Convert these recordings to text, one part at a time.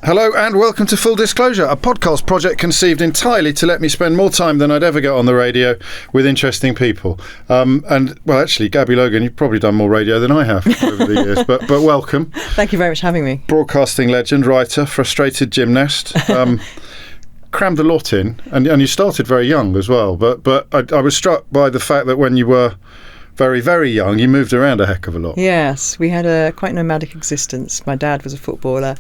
Hello and welcome to Full Disclosure, a podcast project conceived entirely to let me spend more time than I'd ever get on the radio with interesting people. Actually, Gabby Logan, you've probably done more radio than I have over the years, but welcome. Thank you very much for having me. Broadcasting legend, writer, frustrated gymnast. Crammed a lot in, and you started very young as well. But I was struck by the fact that when you were very, very young, you moved around a heck of a lot. Yes, we had a quite nomadic existence. My dad was a footballer,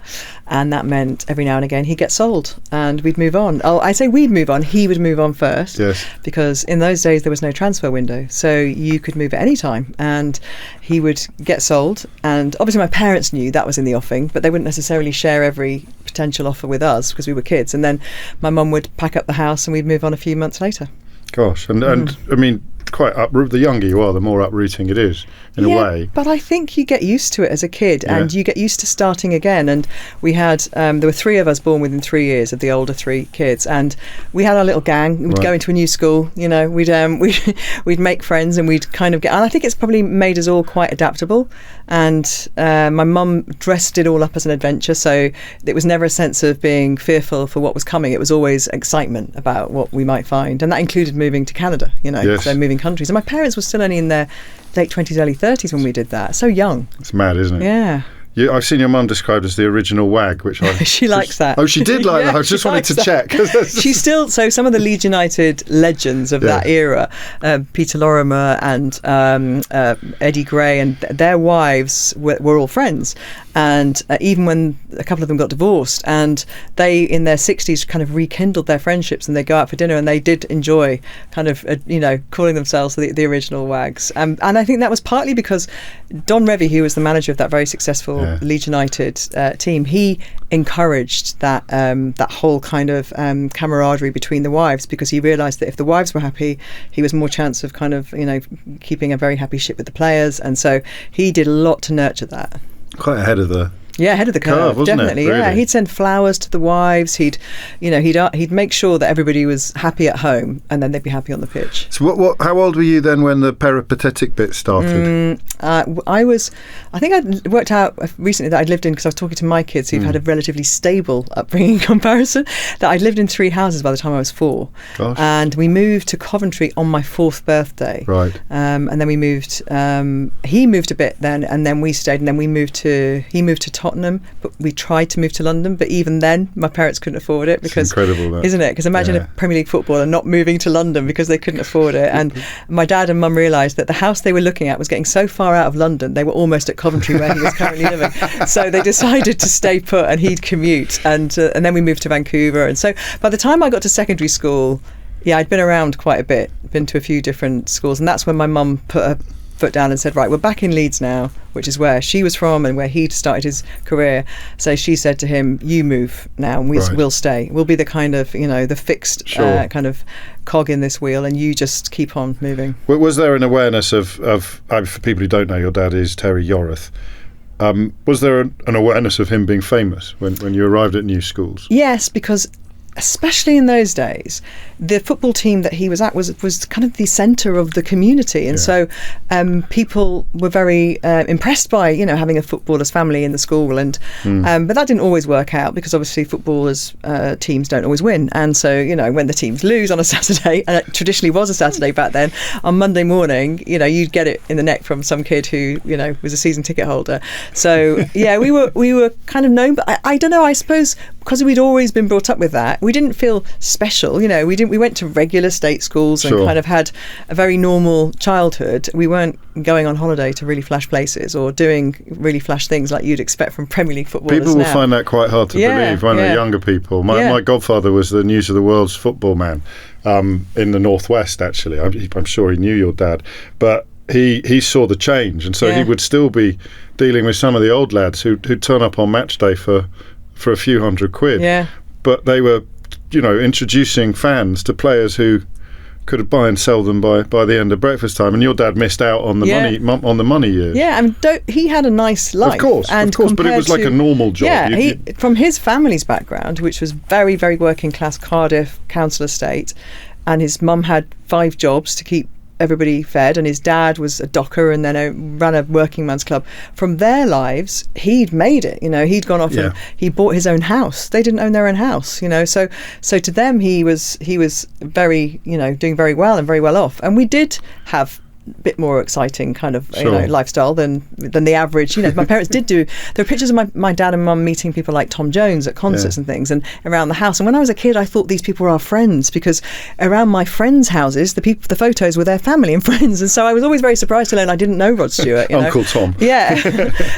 and that meant every now and again he'd get sold and we'd move on. Oh, I say we'd move on, he would move on first. Yes. Because in those days there was no transfer window, so you could move at any time, and he would get sold. And obviously my parents knew that was in the offing, but they wouldn't necessarily share every potential offer with us because we were kids. And then my mum would pack up the house and we'd move on a few months later. Gosh, and I mean, quite the younger you are, the more uprooting it is in a way. But I think you get used to it as a kid, and you get used to starting again. And we had there were three of us born within 3 years of the older three kids, and we had our little gang. We'd go into a new school, we'd make friends, and we'd kind of get. And I think it's probably made us all quite adaptable. And my mum dressed it all up as an adventure, so it was never a sense of being fearful for what was coming. It was always excitement about what we might find, and that included moving to Canada. So moving countries. And my parents were still only in their late 20s, early 30s when we did that. So young. It's mad, isn't it? Yeah. I've seen your mum described as the original wag, which she likes that. Oh, she did like that. I just wanted to check. She's still, so some of the Leeds United legends of that era, Peter Lorimer and Eddie Gray, and their wives were all friends. And even when a couple of them got divorced, and they in their 60s kind of rekindled their friendships, and they go out for dinner, and they did enjoy kind of calling themselves the original wags. And I think that was partly because Don Revie, who was the manager of that very successful Leeds United team, he encouraged that whole kind of camaraderie between the wives, because he realised that if the wives were happy, he was more chance of kind of keeping a very happy ship with the players. And so he did a lot to nurture that. Quite ahead of the ahead of the curve, wasn't definitely. It? Really? Yeah, he'd send flowers to the wives. He'd make sure that everybody was happy at home, and then they'd be happy on the pitch. So, how old were you then when the peripatetic bit started? I think I'd worked out recently that I'd lived in, because I was talking to my kids who've had a relatively stable upbringing in comparison, that I'd lived in 3 houses by the time I was 4. Gosh. And we moved to Coventry on my 4th birthday. Right. And then we moved. He moved a bit then, and then we stayed, and then he moved to Tottenham, but we tried to move to London, but even then my parents couldn't afford it, because it's incredible, that. Isn't it? Because imagine a Premier League footballer not moving to London because they couldn't afford it. And my dad and mum realised that the house they were looking at was getting so far out of London, they were almost at Coventry where he was currently living. So they decided to stay put, and he'd commute, and then we moved to Vancouver. And so by the time I got to secondary school, I'd been around quite a bit, been to a few different schools, and that's when my mum put her foot down and said, right, we're back in Leeds now, which is where she was from and where he'd started his career. So she said to him, you move now, and we'll stay. We'll be the kind of, the fixed kind of cog in this wheel, and you just keep on moving. Was there an awareness of for people who don't know, your dad is Terry Yorath. Was there an awareness of him being famous when you arrived at new schools? Yes, because especially in those days, the football team that he was at was kind of the centre of the community, and so people were very impressed by having a footballer's family in the school, and but that didn't always work out, because obviously footballers teams don't always win, and so when the teams lose on a Saturday, and it traditionally was a Saturday back then, on Monday morning you'd get it in the neck from some kid who was a season ticket holder. So we were kind of known, but I don't know, I suppose because we'd always been brought up with that, we didn't feel special. We went to regular state schools and kind of had a very normal childhood. We weren't going on holiday to really flash places or doing really flash things like you'd expect from Premier League footballers. People will find that quite hard to believe, won't they, younger people? My godfather was the News of the World's football man in the Northwest, actually. I'm sure he knew your dad, but he saw the change, and so he would still be dealing with some of the old lads who'd turn up on match day for a few £100. Yeah. But they were, introducing fans to players who could buy and sell them by the end of breakfast time. And your dad missed out on the money years. Yeah, I mean, he had a nice life. Of course, but it was like a normal job. Yeah, from his family's background, which was very, very working class Cardiff council estate, and his mum had 5 jobs to keep everybody fed, and his dad was a docker and then ran a working man's club. From their lives, he'd made it. He'd gone off and he bought his own house. They didn't own their own house. So to them, he was very, doing very well and very well off. And we did have bit more exciting kind of lifestyle than the average. My parents did there were pictures of my dad and mum meeting people like Tom Jones at concerts and things, and around the house. And when I was a kid, I thought these people were our friends, because around my friends' houses, the photos were their family and friends. And so I was always very surprised to learn I didn't know Rod Stewart. Uncle Tom. Yeah.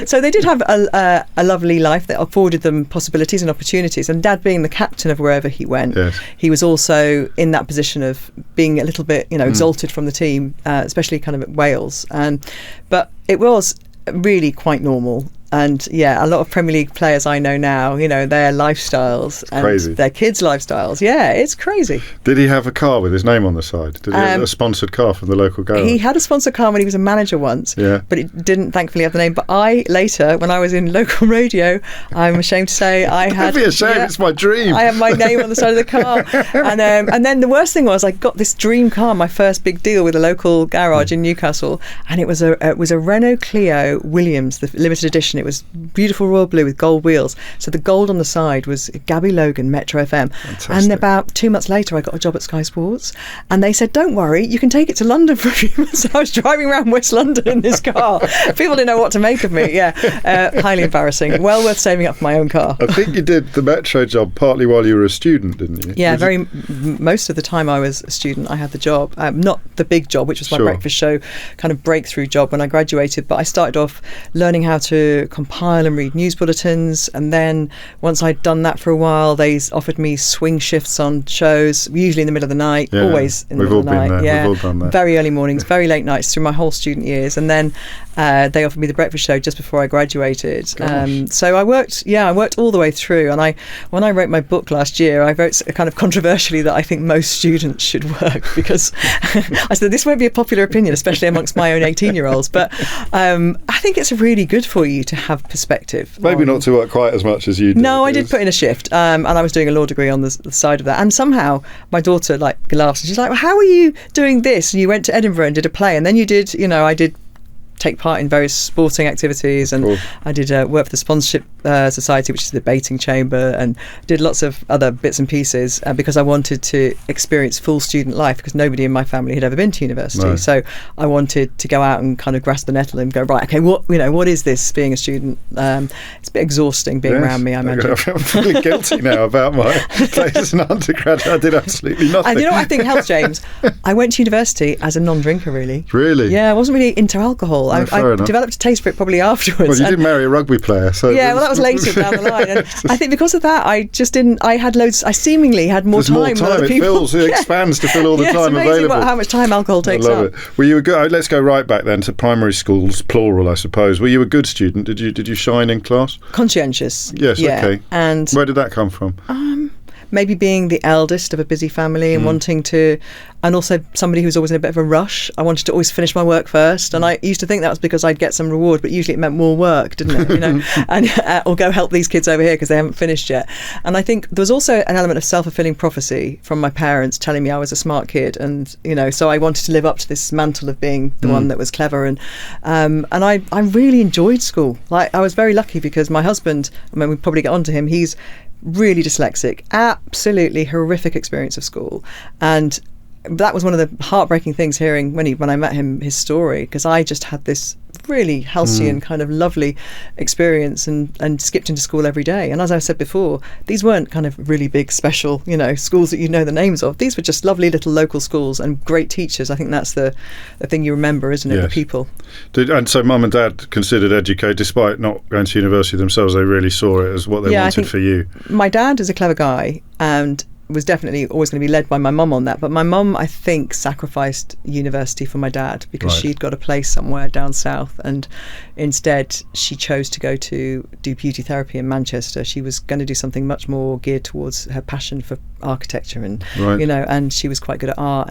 So they did have a lovely life that afforded them possibilities and opportunities. And Dad, being the captain of wherever he went, he was also in that position of being a little bit exalted from the team, especially kind of at Wales, but it was really quite normal. And a lot of Premier League players I know now, their lifestyles and crazy. Their kids' lifestyles, it's crazy. Did he have a car with his name on the side? Did he have a sponsored car from the local garage? He had a sponsored car when he was a manager once, but it didn't thankfully have the name. But I later, when I was in local radio, I'm ashamed to say I had... Don't be ashamed, it's my dream. I had my name on the side of the car. And then the worst thing was I got this dream car, my first big deal with a local garage in Newcastle, and it was a Renault Clio Williams, the limited edition. It was beautiful royal blue with gold wheels. So the gold on the side was Gabby Logan, Metro FM. Fantastic. And about 2 months later, I got a job at Sky Sports, and they said, "Don't worry, you can take it to London for a few months." So I was driving around West London in this car. People didn't know what to make of me. Highly embarrassing. Well worth saving up for my own car. I think you did the Metro job partly while you were a student, didn't you? Yeah, most of the time I was a student, I had the job. Not the big job, which was my breakfast show kind of breakthrough job when I graduated, but I started off learning how to compile and read news bulletins, and then once I'd done that for a while, they offered me swing shifts on shows, usually in the middle of the night, always in the middle of the night. We've all done that. Very early mornings, very late nights through my whole student years, and then they offered me the breakfast show just before I graduated. So I worked all the way through. And when I wrote my book last year, I wrote kind of controversially that I think most students should work, because I said this won't be a popular opinion, especially amongst my own 18-year-olds, but I think it's really good for you to have perspective. Maybe not to work quite as much as you did. No, I did put in a shift, and I was doing a law degree on the side of that. And somehow my daughter laughs, and she's like, "Well, how are you doing this? And you went to Edinburgh and did a play, and then you did, I did take part in various sporting activities, and I did work for the Sponsorship Society, which is the debating chamber, and did lots of other bits and pieces because I wanted to experience full student life, because nobody in my family had ever been to university. No. So I wanted to go out and kind of grasp the nettle and go, right, okay, what is this being a student? It's a bit exhausting being around me, I imagine. I'm feeling guilty now about my place as an undergrad. I did absolutely nothing. And you know what I think helps, James? I went to university as a non-drinker, really. Really? Yeah, I wasn't really into alcohol. I developed a taste for it probably afterwards. Well, you did marry a rugby player, so that was later down the line. And I think because of that, I just didn't. I seemingly had more time than other people. It expands to fill all the time it's amazing available. How much time alcohol takes up. I love it. Were you a good? Let's go right back then to primary schools, plural, I suppose. Were you a good student? Did you shine in class? Conscientious. Yes. Yeah. Okay. And where did that come from? Maybe being the eldest of a busy family and wanting to, and also somebody who's always in a bit of a rush. I wanted to always finish my work first, and I used to think that was because I'd get some reward, but usually it meant more work, didn't it? And or go help these kids over here because they haven't finished yet. And I think there was also an element of self-fulfilling prophecy from my parents telling me I was a smart kid, and so I wanted to live up to this mantle of being the one that was clever, and I really enjoyed school. I was very lucky because my husband, we probably get on to him, he's really dyslexic, absolutely horrific experience of school, and that was one of the heartbreaking things hearing when I met him, his story, because I just had this really halcyon kind of lovely experience and skipped into school every day. And as I said before, these weren't kind of really big special schools that you know the names of. These were just lovely little local schools and great teachers. I think that's the thing you remember, isn't it? Yes. The people. And so mum and dad considered educate, despite not going to university themselves, they really saw it as what they wanted for you. My dad is a clever guy and was definitely always going to be led by my mum on that, but my mum, I think, sacrificed university for my dad because she'd got a place somewhere down south, and instead she chose to go to do beauty therapy in Manchester. She was going to do something much more geared towards her passion for architecture, and and she was quite good at art,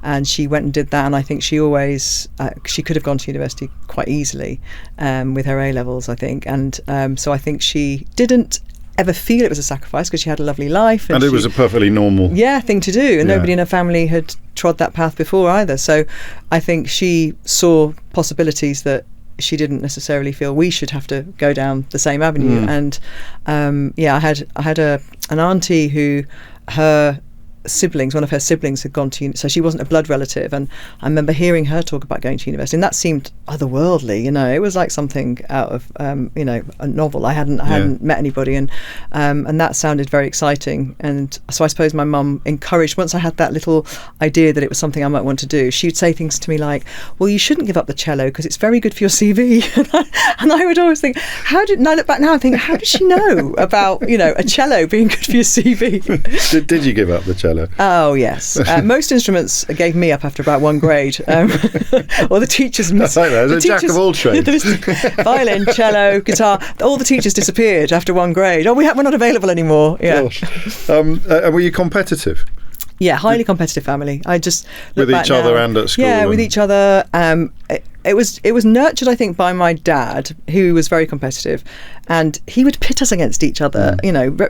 and she went and did that. And I think she always she could have gone to university quite easily with her A levels, I think, and so I think she didn't ever feel it was a sacrifice because she had a lovely life. And it was a perfectly normal thing to do. And nobody in her family had trod that path before either. So I think she saw possibilities that she didn't necessarily feel we should have to go down the same avenue. And I had an auntie who one of her siblings had gone to, so she wasn't a blood relative, and I remember hearing her talk about going to university, and that seemed otherworldly. It was like something out of a novel. I hadn't met anybody, and that sounded very exciting. And so I suppose my mum encouraged, once I had that little idea that it was something I might want to do, she'd say things to me like, well, you shouldn't give up the cello because it's very good for your CV. and I would always think, and I look back now and think, how did she know about a cello being good for your CV? Did you give up the cello? Oh yes, most instruments gave me up after about 1 grade, or the teachers. There's a jack of all trades. Violin, cello, guitar. All the teachers disappeared after 1 grade. Oh, we're not available anymore. Yeah. Were you competitive? Yeah, highly competitive family. I just with each other and at school. Yeah, with each other. It was nurtured, I think, by my dad, who was very competitive, and he would pit us against each other,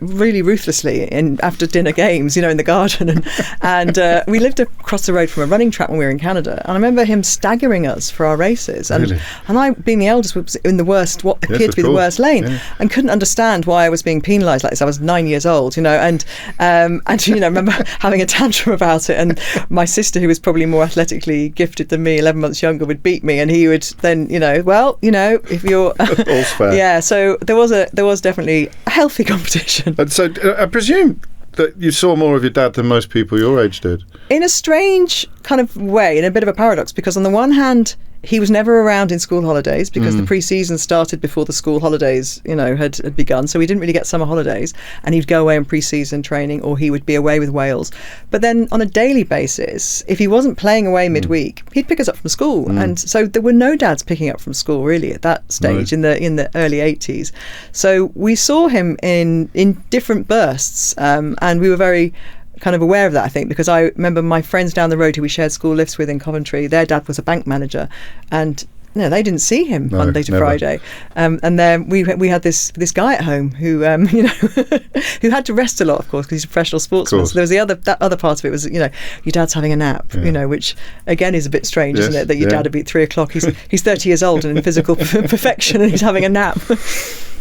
really ruthlessly after dinner games, in the garden. And we lived across the road from a running track when we were in Canada, and I remember him staggering us for our races. And really? And I, being the eldest, was in the worst, what appeared to be the worst lane, and couldn't understand why I was being penalised like this. I was 9 years old, and remember having a tantrum about it. And my sister, who was probably more athletically gifted than me, 11 months younger, would beat me. And he would then, if you're all's fair. Yeah, so there was definitely a healthy competition. And so I presume that you saw more of your dad than most people your age did. In a strange kind of way, in a bit of a paradox, because on the one hand, he was never around in school holidays because the pre-season started before the school holidays, had begun. So we didn't really get summer holidays, and he'd go away on pre-season training, or he would be away with Wales. But then on a daily basis, if he wasn't playing away midweek, he'd pick us up from school. And so there were no dads picking up from school really at that stage in the early 80s. So we saw him in different bursts, and we were very kind of aware of that, I think, because I remember my friends down the road who we shared school lifts with in Coventry, their dad was a bank manager, and they didn't see him Monday to Friday. And then we had this guy at home who who had to rest a lot, of course, because he's a professional sportsman. So there was that other part of it was your dad's having a nap, which again is a bit strange, isn't it, that your dad would be at 3 o'clock. He's 30 years old and in physical perfection, and he's having a nap.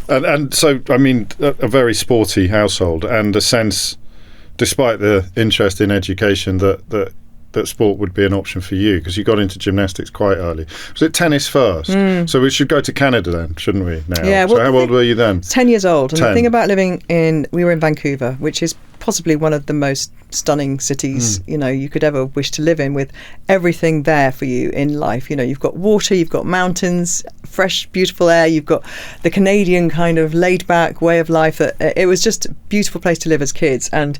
And so, I mean, a very sporty household, and a sense, despite the interest in education, that sport would be an option for you, because you got into gymnastics quite early. Was it tennis first? So we should go to Canada then, shouldn't we, now? Yeah, so how old were you then? 10 years old. And the thing about we were in Vancouver, which is possibly one of the most stunning cities you could ever wish to live in, with everything there for you in life. You've got water, you've got mountains, fresh, beautiful air, you've got the Canadian kind of laid back way of life. It was just a beautiful place to live as kids, and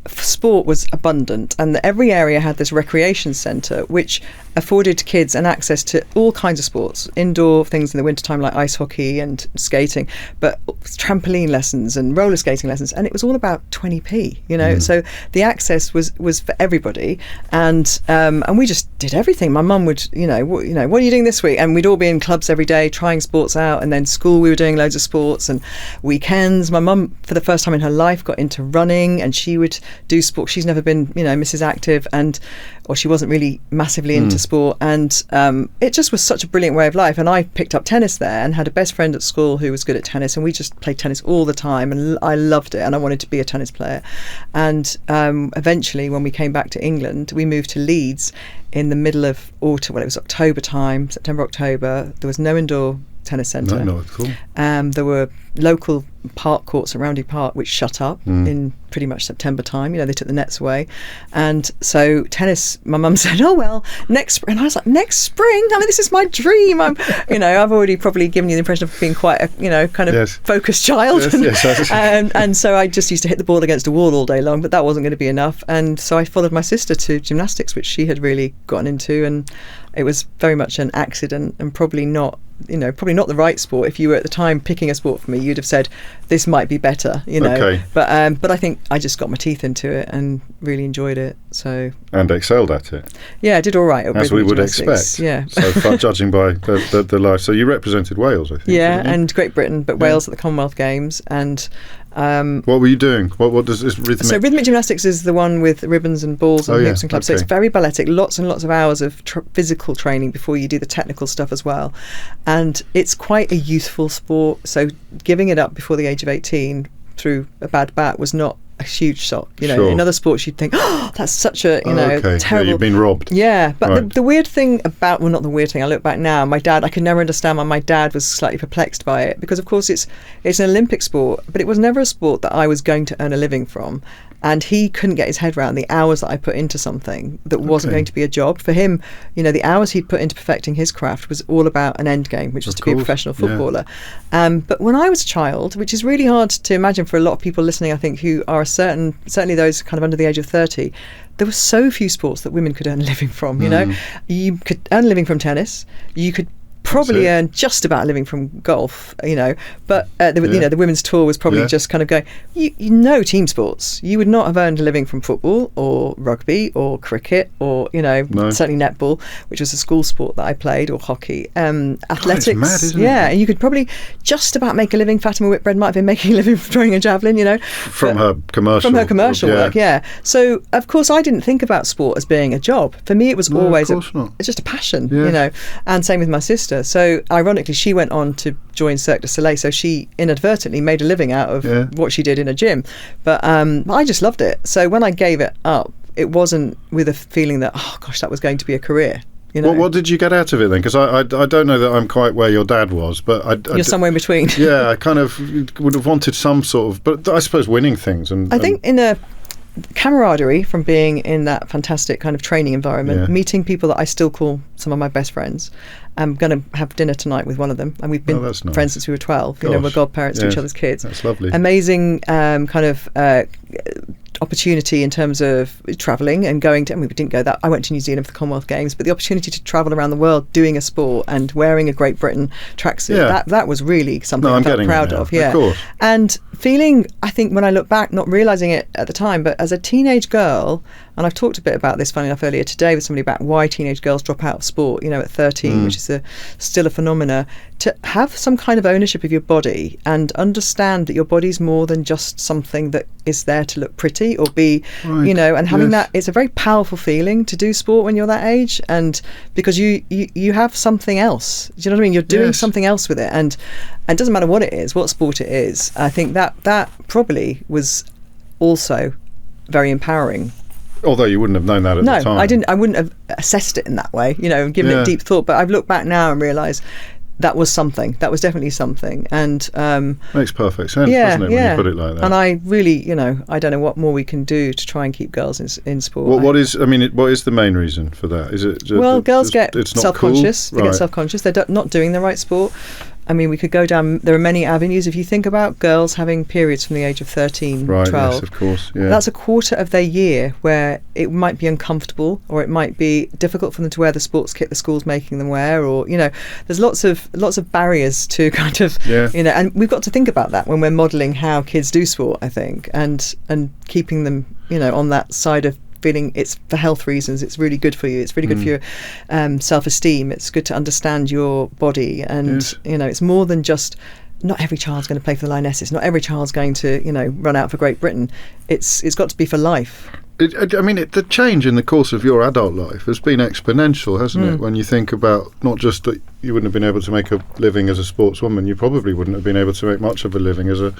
sport was abundant, and every area had this recreation centre which afforded kids an access to all kinds of sports, indoor things in the wintertime like ice hockey and skating, but trampoline lessons and roller skating lessons, and it was all about 20p, so the access was for everybody, and we just did everything. My mum would what are you doing this week, and we'd all be in clubs every day trying sports out, and then school we were doing loads of sports, and weekends my mum for the first time in her life got into running, and she would do sport. She's never been Mrs. Active, or she wasn't really massively into sport, and it just was such a brilliant way of life. And I picked up tennis there and had a best friend at school who was good at tennis, and we just played tennis all the time, and I loved it, and I wanted to be a tennis player. And eventually when we came back to England, we moved to Leeds in the middle of autumn. Well, it was October time, September, October. There was no indoor tennis centre. No, cool. There were local park courts at Roundy Park which shut up in pretty much September time. They took the nets away, and so tennis, my mum said, oh well, next spring. And I was like, next spring? I mean, this is my dream. I've already probably given you the impression of being quite a kind of focused child. Yes. And so I just used to hit the ball against a wall all day long, but that wasn't going to be enough, and so I followed my sister to gymnastics, which she had really gotten into, and it was very much an accident, and probably not the right sport. If you were at the time picking a sport for me, you'd have said this might be better, Okay. But I think I just got my teeth into it and really enjoyed it. So and excelled at it. Yeah, I did all right at as we would gymnastics. expect. Yeah, so far, judging by the life. So you represented Wales, I think. Yeah, and Great Britain, but Wales at the Commonwealth Games. And what were you doing? What does this rhythmic? So rhythmic gymnastics is the one with ribbons and balls and hoops and clubs. So it's very balletic, lots and lots of hours of physical training before you do the technical stuff as well. And it's quite a youthful sport. So giving it up before the age of 18 through a bad back was not a huge shock. In other sports you'd think, oh, that's such a terrible. Yeah, you've been robbed. Yeah, but the weird thing about, well, not the weird thing, I look back now, my dad, I could never understand why my dad was slightly perplexed by it, because of course it's an Olympic sport, but it was never a sport that I was going to earn a living from. And he couldn't get his head around the hours that I put into something that wasn't going to be a job. For him, the hours he'd put into perfecting his craft was all about an end game, which was to be a professional footballer. Yeah. But when I was a child, which is really hard to imagine for a lot of people listening, I think, who are certainly those kind of under the age of 30, there were so few sports that women could earn a living from. You could earn a living from tennis. You could probably earn just about a living from golf, but the women's tour was probably just kind of going, team sports. You would not have earned a living from football or rugby or cricket or, certainly netball, which was a school sport that I played, or hockey. Athletics. It's mad, isn't it? Yeah, and you could probably just about make a living. Fatima Whitbread might have been making a living from throwing a javelin, From her commercial work, So, of course, I didn't think about sport as being a job. For me, it was always just a passion, and same with my sister. So ironically, she went on to join Cirque du Soleil, so she inadvertently made a living out of what she did in a gym. But I just loved it. So when I gave it up, it wasn't with a feeling that, oh gosh, that was going to be a career. What did you get out of it then? Because I don't know that I'm quite where your dad was, but you're somewhere in between. Yeah, I kind of would have wanted some sort of, but I suppose winning things. I think in a camaraderie from being in that fantastic kind of training environment, meeting people that I still call some of my best friends. I'm going to have dinner tonight with one of them, and we've been friends since we were 12. We're godparents to each other's kids. That's lovely. Amazing opportunity in terms of travelling and going to, we didn't go that, I went to New Zealand for the Commonwealth Games, but the opportunity to travel around the world doing a sport and wearing a Great Britain tracksuit, that was really something I felt proud of. Yeah. Of course. And feeling, I think when I look back, not realising it at the time, but as a teenage girl, and I've talked a bit about this, funny enough, earlier today with somebody about why teenage girls drop out of sport, at 13, which is still a phenomena, to have some kind of ownership of your body and understand that your body's more than just something that is there to look pretty or be, and having that, it's a very powerful feeling to do sport when you're that age, and because you have something else. Do you know what I mean? You're doing something else with it, and it doesn't matter what it is, what sport it is. I think that probably was also very empowering. Although you wouldn't have known that at the time. I wouldn't have assessed it in that way, and given it deep thought. But I've looked back now and realised that was something. That was definitely something. And makes perfect sense, doesn't it, when you put it like that? And I really, I don't know what more we can do to try and keep girls in sport. What is the main reason for that? Is it? Girls get self-conscious. Cool? They get self-conscious. They're not doing the right sport. We could go down, there are many avenues. If you think about girls having periods from the age of 13, 12, yes, of course, that's a quarter of their year where it might be uncomfortable, or it might be difficult for them to wear the sports kit the school's making them wear, or, there's lots of barriers to kind of, and we've got to think about that when we're modelling how kids do sport, I think, and keeping them, on that side of feeling it's for health reasons, it's really good for you, it's really good for your self-esteem, it's good to understand your body, and it's more than just, not every child's going to play for the Lionesses, not every child's going to run out for Great Britain. It's got to be for life. The change in the course of your adult life has been exponential, hasn't it? When you think about not just that you wouldn't have been able to make a living as a sportswoman, you probably wouldn't have been able to make much of a living as a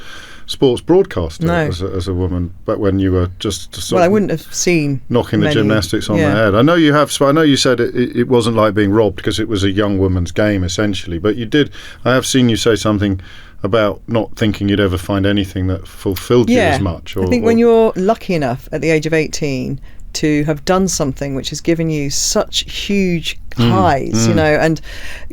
sports broadcaster as a woman. But when you were just I wouldn't have seen knocking the gymnastics on the head. I know you have. I know you said it wasn't like being robbed because it was a young woman's game essentially. But you did. I have seen you say something about not thinking you'd ever find anything that fulfilled you as much. I think when you're lucky enough at the age of 18 to have done something which has given you such huge highs, and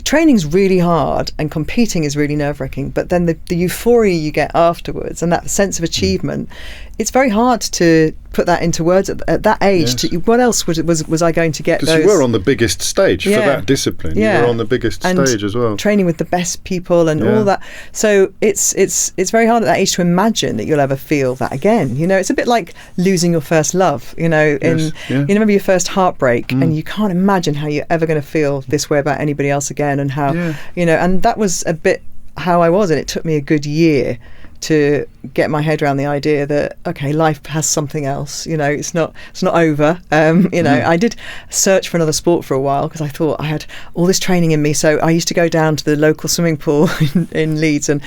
training's really hard and competing is really nerve-wracking, but then the euphoria you get afterwards and that sense of achievement, it's very hard to put that into words at that age. What else was I going to get? Because you were on the biggest stage for that discipline. You were on the biggest stage as well, training with the best people and all that. So it's very hard at that age to imagine that you'll ever feel that again. It's a bit like losing your first love. You remember your first heartbreak, and you can't imagine how you're ever going to feel this way about anybody else again, and how and that was a bit how I was, and it took me a good year to get my head around the idea that life has something else. It's not over. I did search for another sport for a while because I thought I had all this training in me. So I used to go down to the local swimming pool in Leeds and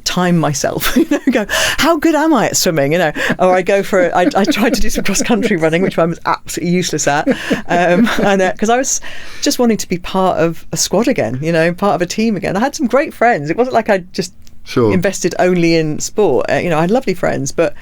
time myself. Go, how good am I at swimming? Or I go for I tried to do some cross country running, which I was absolutely useless at. Because I was just wanting to be part of a squad again. Part of a team again. I had some great friends. It wasn't like I just invested only in sport. I had lovely friends, but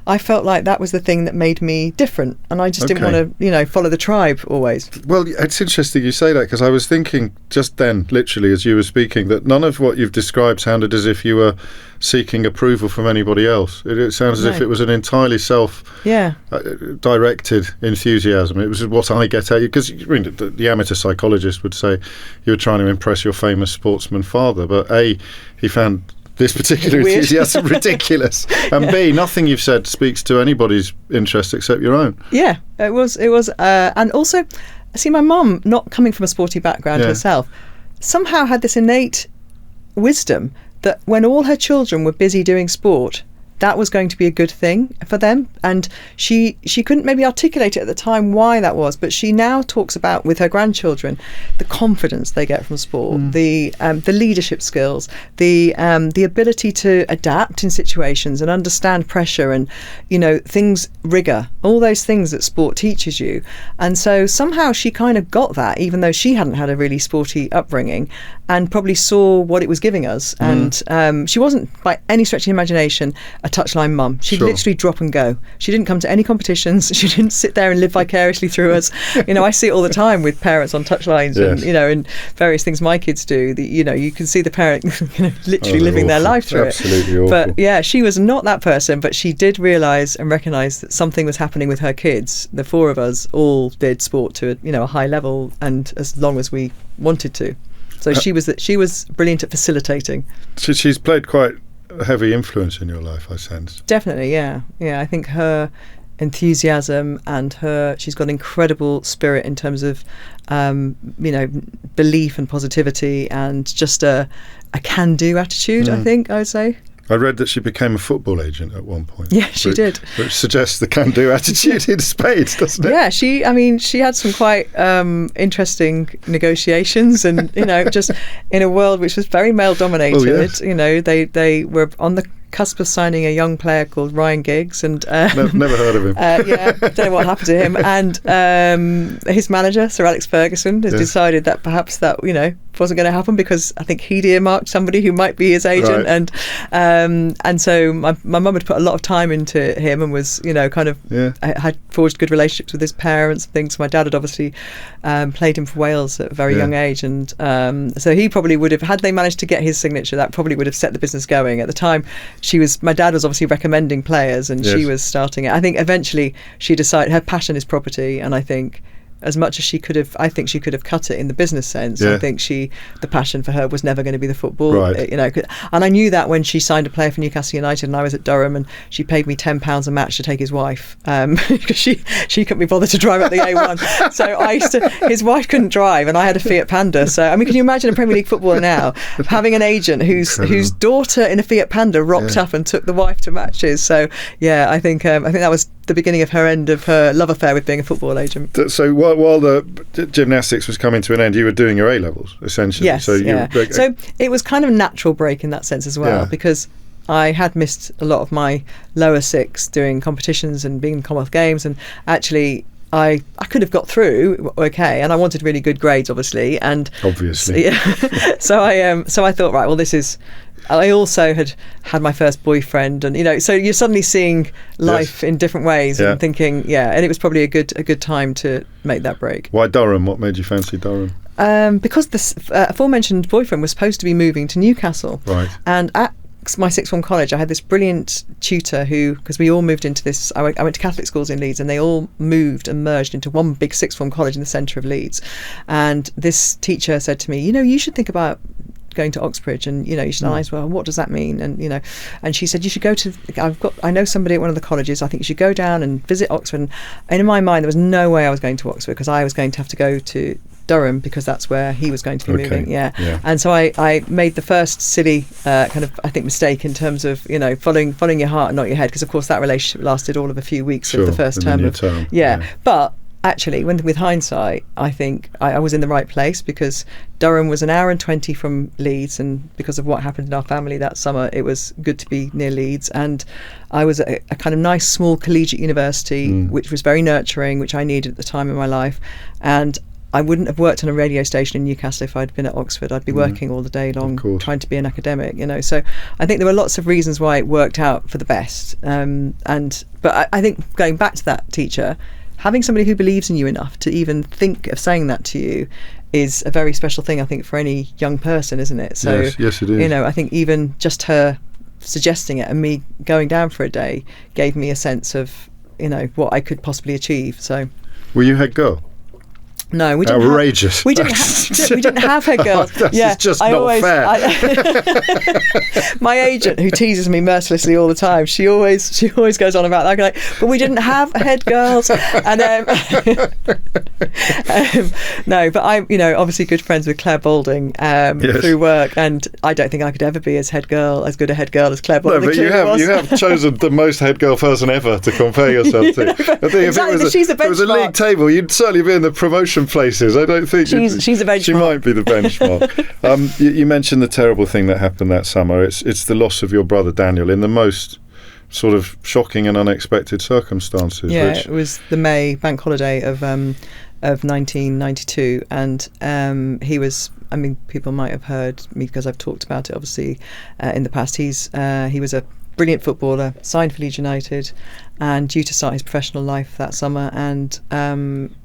I felt like that was the thing that made me different, and I just didn't want to, follow the tribe always. Well, it's interesting you say that, because I was thinking just then, literally as you were speaking, that none of what you've described sounded as if you were seeking approval from anybody else. It sounds as if it was an entirely self-directed enthusiasm. It was what I get at you, because the amateur psychologist would say you were trying to impress your famous sportsman father, but he found this particular enthusiasm ridiculous, and B, nothing you've said speaks to anybody's interest except your own. It was and also, see, my mum, not coming from a sporty background herself, somehow had this innate wisdom that when all her children were busy doing sport, that was going to be a good thing for them. And she couldn't maybe articulate it at the time why that was, but she now talks about with her grandchildren the confidence they get from sport, the leadership skills, the ability to adapt in situations and understand pressure and rigor, all those things that sport teaches you. And so somehow she kind of got that, even though she hadn't had a really sporty upbringing, and probably saw what it was giving us. And she wasn't by any stretch of the imagination a touchline mum. She'd literally drop and go. She didn't come to any competitions. She didn't sit there and live vicariously through us. I see it all the time with parents on touchlines and and various things my kids do. You can see the parent literally living their life through Absolutely it. Awful. But she was not that person, but she did realise and recognise that something was happening with her kids. The four of us all did sport to a high level, and as long as we wanted to. So she was brilliant at facilitating. So she's played quite a heavy influence in your life, I sense. Definitely, yeah. I think her enthusiasm and she's got incredible spirit in terms of belief and positivity, and just a can-do attitude. I think I would say. I read that she became a football agent at one point. Yeah, she did. Which suggests the can-do attitude in spades, doesn't it? Yeah, she had some quite interesting negotiations, and just in a world which was very male-dominated. Oh, yes. They were on the cusp of signing a young player called Ryan Giggs, and never heard of him. Don't know what happened to him. And his manager, Sir Alex Ferguson, has decided that perhaps that wasn't going to happen, because I think he'd earmarked somebody who might be his agent, right. And so my mum had put a lot of time into him, and was had forged good relationships with his parents and things. My dad had obviously played him for Wales at a very young age, and so he probably would have, had they managed to get his signature, that probably would have set the business going. At the time, my dad was obviously recommending players, and she was starting it. I think eventually she decided her passion is property, and I think as much as she could have, I think she could have cut it in the business sense. I think the passion for her was never going to be the football, right. And I knew that when she signed a player for Newcastle United, and I was at Durham, and she paid me £10 a match to take his wife, because she couldn't be bothered to drive up the A1. So his wife couldn't drive, and I had a Fiat Panda. So can you imagine a Premier League footballer now having an agent whose daughter in a Fiat Panda rocked up and took the wife to matches? So I think that was the beginning of her end of her love affair with being a football agent. So while the gymnastics was coming to an end, you were doing your A-levels, essentially. Yes, so it was kind of a natural break in that sense as well, because I had missed a lot of my lower six doing competitions and being in Commonwealth Games, and actually I could have got through and I wanted really good grades, obviously. So I thought, right, well, this is I also had my first boyfriend, and so you're suddenly seeing life in different ways and thinking, and it was probably a good time to make that break. Why Durham? What made you fancy Durham? Because this aforementioned boyfriend was supposed to be moving to Newcastle, right? And at my sixth form college, I had this brilliant tutor who, because we all moved into this, I went to Catholic schools in Leeds, and they all moved and merged into one big sixth form college in the centre of Leeds. And this teacher said to me, you should think about going to Oxbridge, and you should analyse, well, what does that mean? And and she said, you should go to, I know somebody at one of the colleges, I think you should go down and visit Oxford. And in my mind, there was no way I was going to Oxford, because I was going to have to go to Durham, because that's where he was going to be moving. And so I made the first silly kind of, I think, mistake in terms of following your heart and not your head, because of course that relationship lasted all of a few weeks of the first term but actually, with hindsight, I think I was in the right place, because Durham was an hour and 20 from Leeds, and because of what happened in our family that summer, it was good to be near Leeds. And I was at a kind of nice small collegiate university, which was very nurturing, which I needed at the time in my life. And I wouldn't have worked on a radio station in Newcastle if I'd been at Oxford. I'd be working all the day long trying to be an academic, So I think there were lots of reasons why it worked out for the best. But I think, going back to that teacher, having somebody who believes in you enough to even think of saying that to you is a very special thing, I think, for any young person, isn't it? So, yes, it is. I think even just her suggesting it and me going down for a day gave me a sense of, what I could possibly achieve. So, were you head girl? No, we didn't. Outrageous. We didn't have head girls. It's just not fair. My agent, who teases me mercilessly all the time, she always goes on about that. Like, but we didn't have head girls, and no. But I'm, obviously good friends with Claire Balding through work, and I don't think I could ever be as good a head girl as Claire Balding. No, but you have chosen the most head girl person ever to compare yourself to. I think if it was a league table, you'd certainly be in the promotion places. I don't think she's a benchmark. She might be the benchmark. You mentioned the terrible thing that happened that summer. It's the loss of your brother Daniel in the most sort of shocking and unexpected circumstances. Yeah, it was the May bank holiday of 1992, and he was. I mean, people might have heard me because I've talked about it. Obviously, in the past, he was a brilliant footballer, signed for Leeds United, and due to start his professional life that summer, and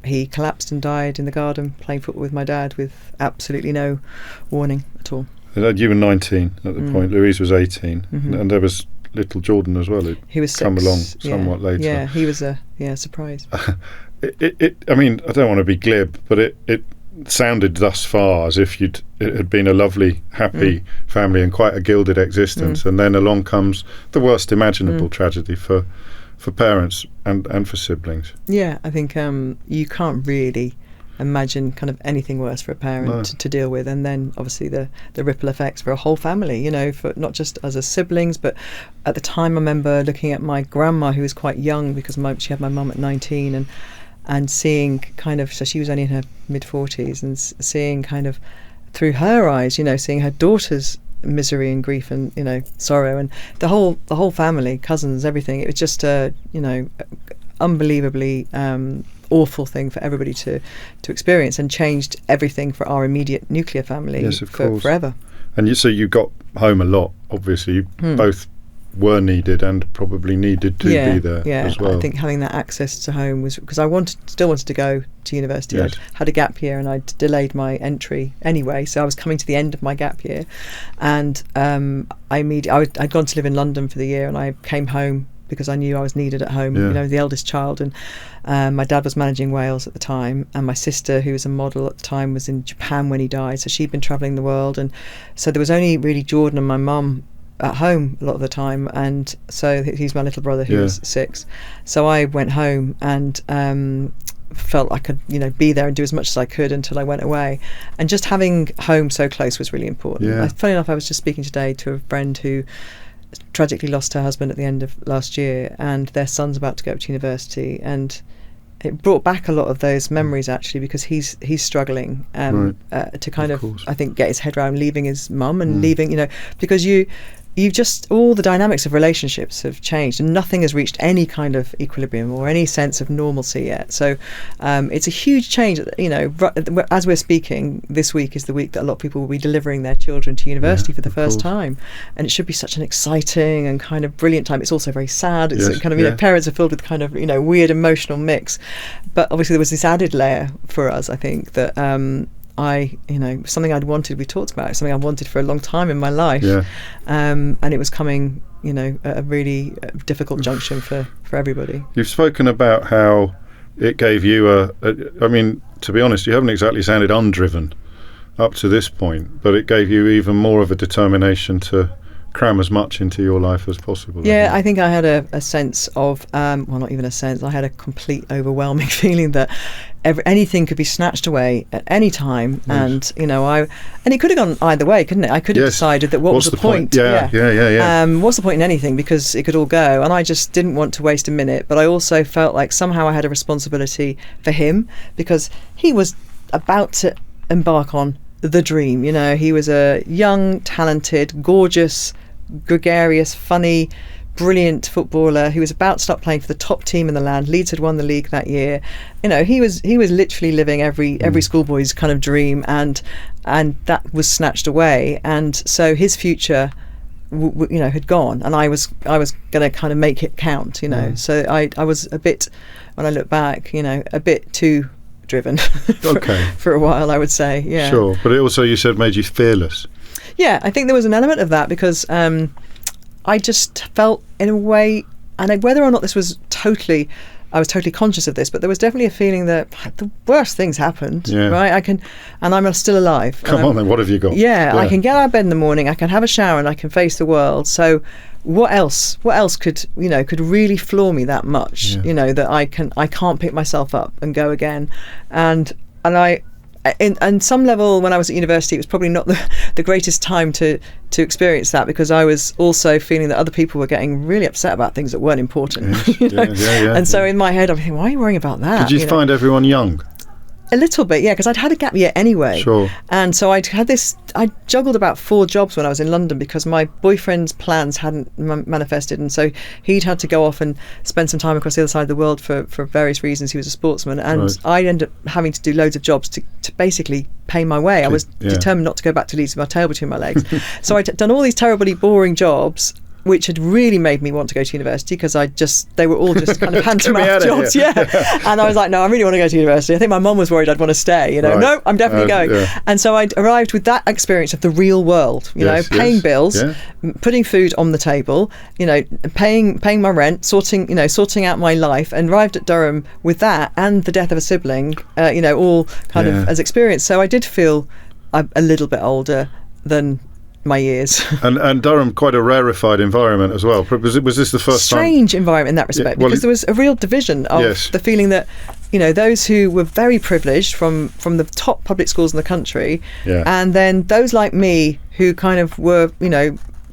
he collapsed and died in the garden playing football with my dad with absolutely no warning at all. You were 19 at the point. Louise was 18, and there was little Jordan as well. He was 6. Come along somewhat later. Yeah, he was a surprise. I mean, I don't want to be glib, but it sounded thus far as if it had been a lovely, happy family and quite a gilded existence, and then along comes the worst imaginable tragedy for parents and for siblings. Yeah, I think you can't really imagine kind of anything worse for a parent to deal with, and then obviously the ripple effects for a whole family, for not just as a siblings, but at the time I remember looking at my grandma, who was quite young, because she had my mum at 19, and seeing kind of, so she was only in her mid-40s, and seeing kind of through her eyes, seeing her daughter's misery and grief and sorrow, and the whole family, cousins, everything. It was just a unbelievably awful thing for everybody to experience, and changed everything for our immediate nuclear family. Yes, of course. Forever. And so you got home a lot. Obviously, you both were needed and probably needed to be there as well. I think having that access to home was, because I still wanted to go to university. Yes. I had a gap year and I'd delayed my entry anyway, so I was coming to the end of my gap year, and I'd gone to live in London for the year, and I came home because I knew I was needed at home, the eldest child, and my dad was managing Wales at the time, and my sister, who was a model at the time, was in Japan when he died, so she'd been travelling the world, and so there was only really Jordan and my mum at home a lot of the time, and so he's my little brother who was 6. So I went home and felt I could be there and do as much as I could until I went away, and just having home so close was really important. Funny enough, I was just speaking today to a friend who tragically lost her husband at the end of last year, and their son's about to go up to university, and it brought back a lot of those memories actually, because he's struggling to kind of I think get his head around leaving his mum and leaving, because all the dynamics of relationships have changed, and nothing has reached any kind of equilibrium or any sense of normalcy yet. So it's a huge change. As we're speaking, this week is the week that a lot of people will be delivering their children to university for the first time, and it should be such an exciting and kind of brilliant time. It's also very sad. It's kind of parents are filled with kind of weird emotional mix, but obviously there was this added layer for us, I think, that something I'd wanted, we talked about it, something I wanted for a long time in my life. And it was coming, at a really difficult junction for everybody. You've spoken about how it gave you I mean, to be honest, you haven't exactly sounded undriven up to this point, but it gave you even more of a determination to cram as much into your life as possible. I think I had a sense of, not even a sense, I had a complete overwhelming feeling that anything could be snatched away at any time. And it could have gone either way, couldn't it? I could have decided that what's was the point? What's the point in anything, because it could all go, and I just didn't want to waste a minute. But I also felt like somehow I had a responsibility for him, because he was about to embark on the dream. He was a young, talented, gorgeous, gregarious, funny, brilliant footballer who was about to start playing for the top team in the land. Leeds had won the league that year. He was literally living every schoolboy's kind of dream, and that was snatched away. And so his future had gone, and I was going to kind of make it count. So I was a bit, when I look back, a bit too driven for a while, I would say. Sure. But it also, you said, made you fearless. Yeah, I think there was an element of that, because I just felt, in a way, and whether or not I was totally conscious of this, but there was definitely a feeling that the worst things happened, right? And I'm still alive. Come on then, what have you got? I can get out of bed in the morning, I can have a shower, and I can face the world. So what else could really floor me that much, that I can't pick myself up and go again. And I, in some level, when I was at university, it was probably not the greatest time to experience that, because I was also feeling that other people were getting really upset about things that weren't important. And so in my head, I'm thinking, why are you worrying about that? Did you find everyone young? A little bit, yeah, because I'd had a gap year anyway. Sure. And so I juggled about 4 jobs when I was in London, because my boyfriend's plans hadn't manifested, and so he'd had to go off and spend some time across the other side of the world for various reasons. He was a sportsman, and I ended up having to do loads of jobs to basically pay my way. I was determined not to go back to Leeds with my tail between my legs. So I'd done all these terribly boring jobs, which had really made me want to go to university, because they were all just kind of hand-to-mouth jobs. And I was like, no, I really want to go to university. I think my mum was worried I'd want to stay. No, I'm definitely going. And so I arrived with that experience of the real world, paying bills, putting food on the table, paying my rent, sorting out my life, and arrived at Durham with that and the death of a sibling, all kind of as experience. So I did feel a little bit older than my years. and Durham, quite a rarefied environment as well. Was this the first strange environment in that respect, because there was a real division of the feeling that those who were very privileged from the top public schools in the country, and then those like me who kind of were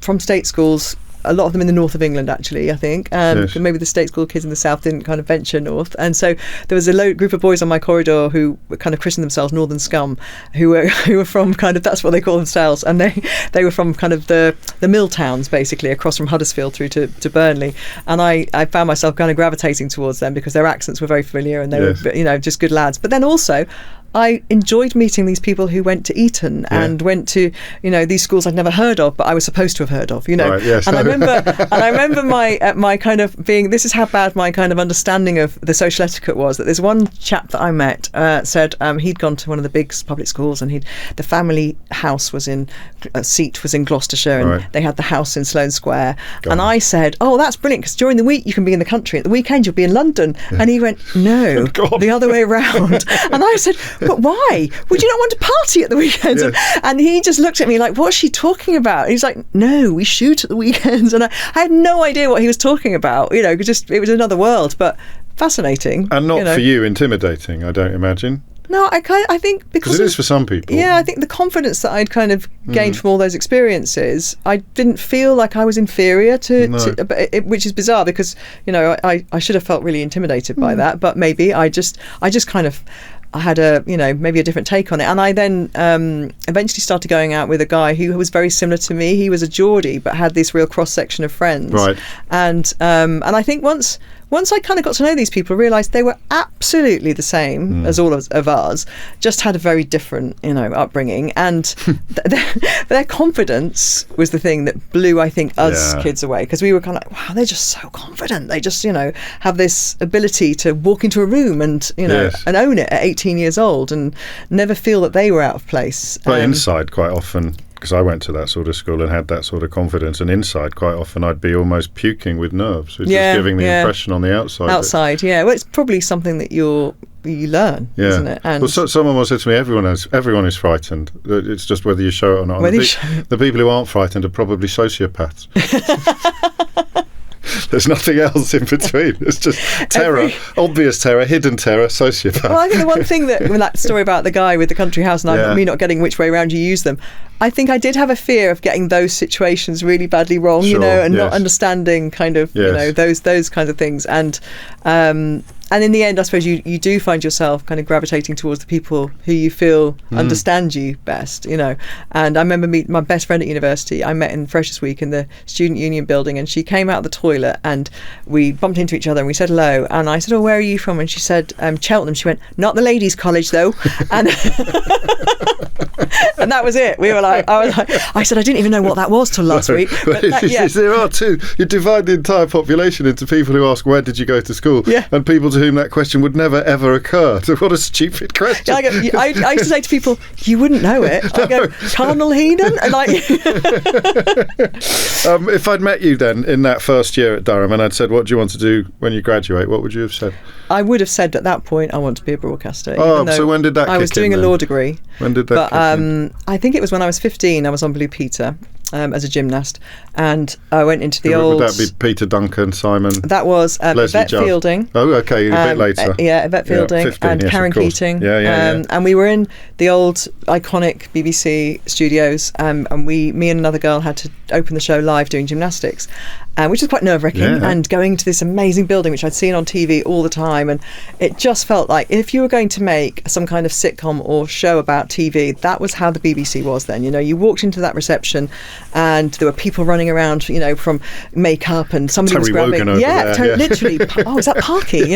from state schools, a lot of them in the north of England, actually, I think. Maybe the state school kids in the south didn't kind of venture north. And so there was a group of boys on my corridor who kind of christened themselves Northern Scum, who were from kind of, that's what they call themselves. And they were from kind of the mill towns, basically, across from Huddersfield through to Burnley. And I found myself kind of gravitating towards them, because their accents were very familiar, and they were, just good lads. But then also, I enjoyed meeting these people who went to Eton and went to, these schools I'd never heard of, but I was supposed to have heard of, And I remember my kind of being, this is how bad my kind of understanding of the social etiquette was, that there's one chap that I met said he'd gone to one of the big public schools, and the family house was in Gloucestershire, and they had the house in Sloane Square. And I said, oh, that's brilliant, because during the week you can be in the country, at the weekend you'll be in London. And he went, no, the other way around. And I said, but why? Would you not want to party at the weekends? And he just looked at me like, what's she talking about? And he's like, no, we shoot at the weekends. And I had no idea what he was talking about. It was another world, but fascinating. And not for you intimidating, I don't imagine. No, I think because it is for some people. Yeah, I think the confidence that I'd kind of gained from all those experiences, I didn't feel like I was inferior which is bizarre, because I should have felt really intimidated by that, but maybe I just kind of I had maybe a different take on it. And I then eventually started going out with a guy who was very similar to me. He was a Geordie, but had this real cross section of friends. Right. And I think once I kind of got to know these people, I realised they were absolutely the same as all of ours, just had a very different, upbringing. And their confidence was the thing that blew, I think, us kids away, because we were kind of like, wow, they're just so confident. They just, have this ability to walk into a room and, and own it at 18 years old and never feel that they were out of place. But inside, quite often, because I went to that sort of school and had that sort of confidence, and inside quite often I'd be almost puking with nerves, which is giving the impression on the outside. Well, it's probably something that you learn, isn't it? And someone once said to me, everyone is frightened. It's just whether you show it or not. The people who aren't frightened are probably sociopaths. There's nothing else in between. It's just terror, obvious terror, hidden terror, sociopath. Well, I think the one thing that story about the guy with the country house and me not getting which way around you use them, I think I did have a fear of getting those situations really badly wrong, and not understanding kind of, those kinds of things. And in the end, I suppose you do find yourself kind of gravitating towards the people who you feel understand you best, And I remember meeting my best friend at university. I met in Freshers Week in the Student Union building, and she came out of the toilet and we bumped into each other and we said hello. And I said, "Oh, where are you from?" And she said, "Cheltenham." She went, "Not the ladies' college though." And and that was it. I said, "I didn't even know what that was till last week." But there are two. You divide the entire population into people who ask, "Where did you go to school?" and people to whom that question would never ever occur. So what a stupid question. I used to say to people, "You wouldn't know it." I go, "Cardinal Heedon?" And if I'd met you then in that first year at Durham and I'd said, "What do you want to do when you graduate?" What would you have said? I would have said at that point, "I want to be a broadcaster." Oh, so when did that kick in? I was doing a law degree. When did that kick in? I think it was when I was 15. I was on Blue Peter as a gymnast, and I went into the Would that be Peter Duncan, Simon? That was Yvette Fielding. Oh, okay, a bit later. Yvette Fielding 15, and Karen Keating. And we were in the old iconic BBC studios, and me and another girl had to open the show live doing gymnastics, which was quite nerve-wracking, and going to this amazing building which I'd seen on TV all the time, and it just felt like if you were going to make some kind of sitcom or show about TV, that was how the BBC was then. You walked into that reception and there were people running around, from makeup, and somebody was grabbing, literally, oh, is that Parky?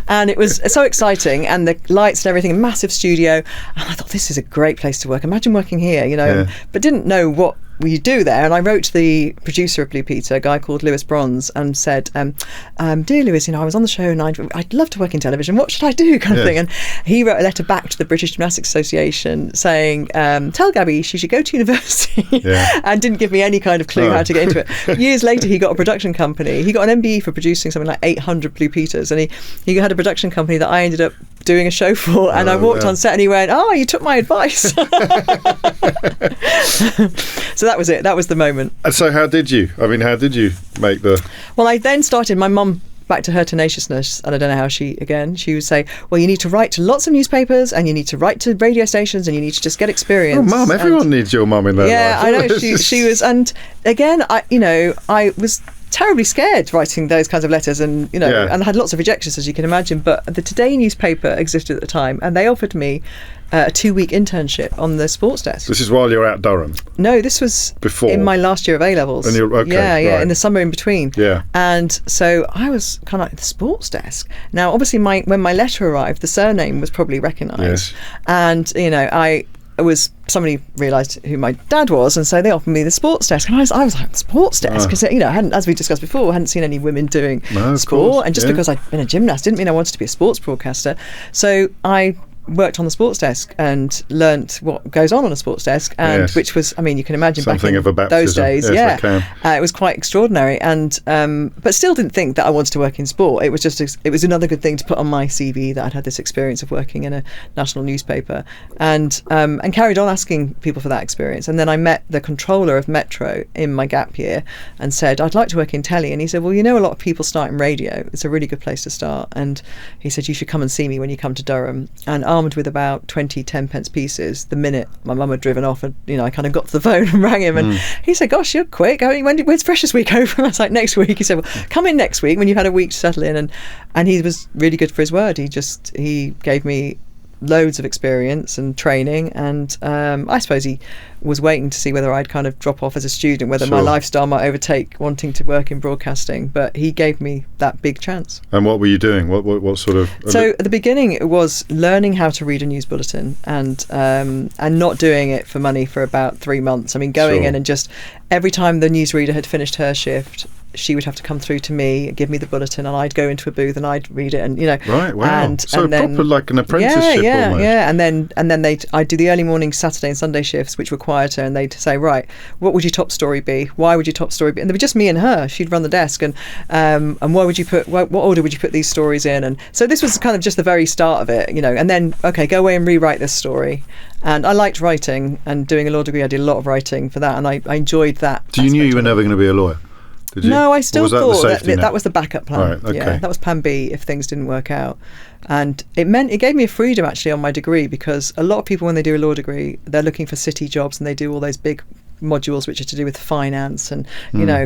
And it was so exciting, and the lights and everything, a massive studio, and I thought, this is a great place to work. Imagine working here, but didn't know what we do there. And I wrote to the producer of Blue Peter, a guy called Lewis Bronze, and said, "Dear Lewis, I was on the show and I'd love to work in television. What should I do?" kind of thing. And he wrote a letter back to the British Gymnastics Association saying, "Tell Gabby she should go to university," and didn't give me any kind of clue how to get into it. Years later, he got a production company. He got an MBE for producing something like 800 Blue Peters, and he had a production company that I ended up doing a show for, and I walked on set and he went, "Oh, you took my advice." So that was it. That was the moment. And so how did you make the... Well, I then started, my mum, back to her tenaciousness, and I don't know how she would say, "Well, you need to write to lots of newspapers and you need to write to radio stations and you need to just get experience." Oh, Mum, everyone needs your mum in their life. Yeah, I know. She was, and again, I was terribly scared writing those kinds of letters, and and I had lots of rejections, as you can imagine. But the Today newspaper existed at the time, and they offered me a 2-week internship on the sports desk. This is while you're at Durham? No, this was before, in my last year of A-levels. And you're, okay, right. In the summer in between. Yeah. And so I was kind of like, the sports desk. Now, obviously, when my letter arrived, the surname was probably recognised. Yes. And somebody realised who my dad was, and so they offered me the sports desk, and I was like, sports desk, because I hadn't, as we discussed before, I hadn't seen any women doing sport, and just because I'd been a gymnast didn't mean I wanted to be a sports broadcaster. So I worked on the sports desk and learnt what goes on a sports desk, and which was, you can imagine, something back in of a baptism. Those days, it was quite extraordinary, and but still didn't think that I wanted to work in sport. It was another good thing to put on my CV that I'd had this experience of working in a national newspaper, and carried on asking people for that experience. And then I met the controller of Metro in my gap year and said, "I'd like to work in telly," and he said, "Well, a lot of people start in radio. It's a really good place to start," and he said, "You should come and see me when you come to Durham." And armed with about 20 10-pence pieces, the minute my mum had driven off, and I kind of got to the phone and rang him, and he said, "Gosh, you're quick. When's Freshers Week over?" And I was like, "Next week." He said, "Well, come in next week when you've had a week to settle in," and he was really good for his word. He gave me loads of experience and training, and I suppose he was waiting to see whether I'd kind of drop off as a student, whether my lifestyle might overtake wanting to work in broadcasting, but he gave me that big chance. And what were you doing? What sort of... So at the beginning it was learning how to read a news bulletin, and not doing it for money for about 3 months. I mean, going in and just every time the newsreader had finished her shift, she would have to come through to me, give me the bulletin, and I'd go into a booth and I'd read it, and right, wow. And then, proper like an apprenticeship almost. And then I'd do the early morning Saturday and Sunday shifts, which were quieter, and they'd say, right, what would your top story be? Why would your top story be? And there were just me and her. She'd run the desk, and what would you put? What order would you put these stories in? And so this was kind of just the very start of it, and then go away and rewrite this story. And I liked writing, and doing a law degree, I did a lot of writing for that, and I enjoyed that. So you knew you were never going to be a lawyer? Did you? No, I still thought that was the backup plan. Right, okay. Yeah, that was plan B if things didn't work out. And it gave me a freedom actually on my degree, because a lot of people, when they do a law degree, they're looking for city jobs, and they do all those big modules which are to do with finance and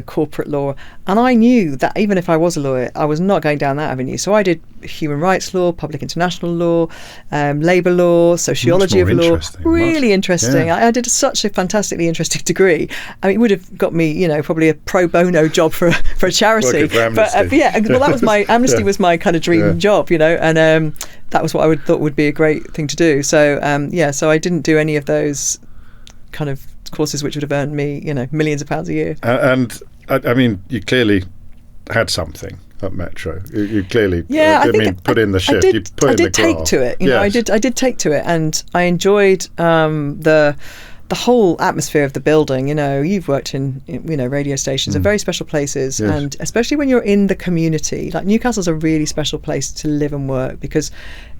corporate law, and I knew that even if I was a lawyer, I was not going down that avenue. So I did human rights law, public international law, labour law, sociology of law. Really interesting. I did such a fantastically interesting degree. I mean, it would have got me probably a pro bono job for a charity, but that was my Amnesty was my kind of dream job, and that was what I thought would be a great thing to do. So so I didn't do any of those kind of courses which would have earned me millions of pounds a year. And I mean, you clearly had something at Metro. You clearly put in the shift. I did take to it. I did take to it, and I enjoyed the whole atmosphere of the building. You've worked in radio stations, are very special places, and especially when you're in the community, like Newcastle's a really special place to live and work, because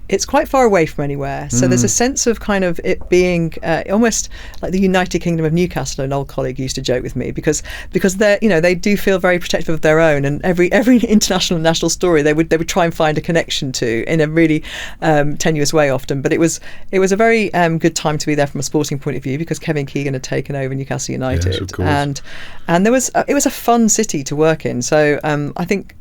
it's quite far away from anywhere. So there's a sense of kind of it being almost like the United Kingdom of Newcastle. An old colleague used to joke with me because they're they do feel very protective of their own, and every international and national story they would try and find a connection to in a really tenuous way often. But it was a very good time to be there from a sporting point of view, because Kevin Keegan had taken over Newcastle United, yes, of course. and it was a fun city to work in. So I think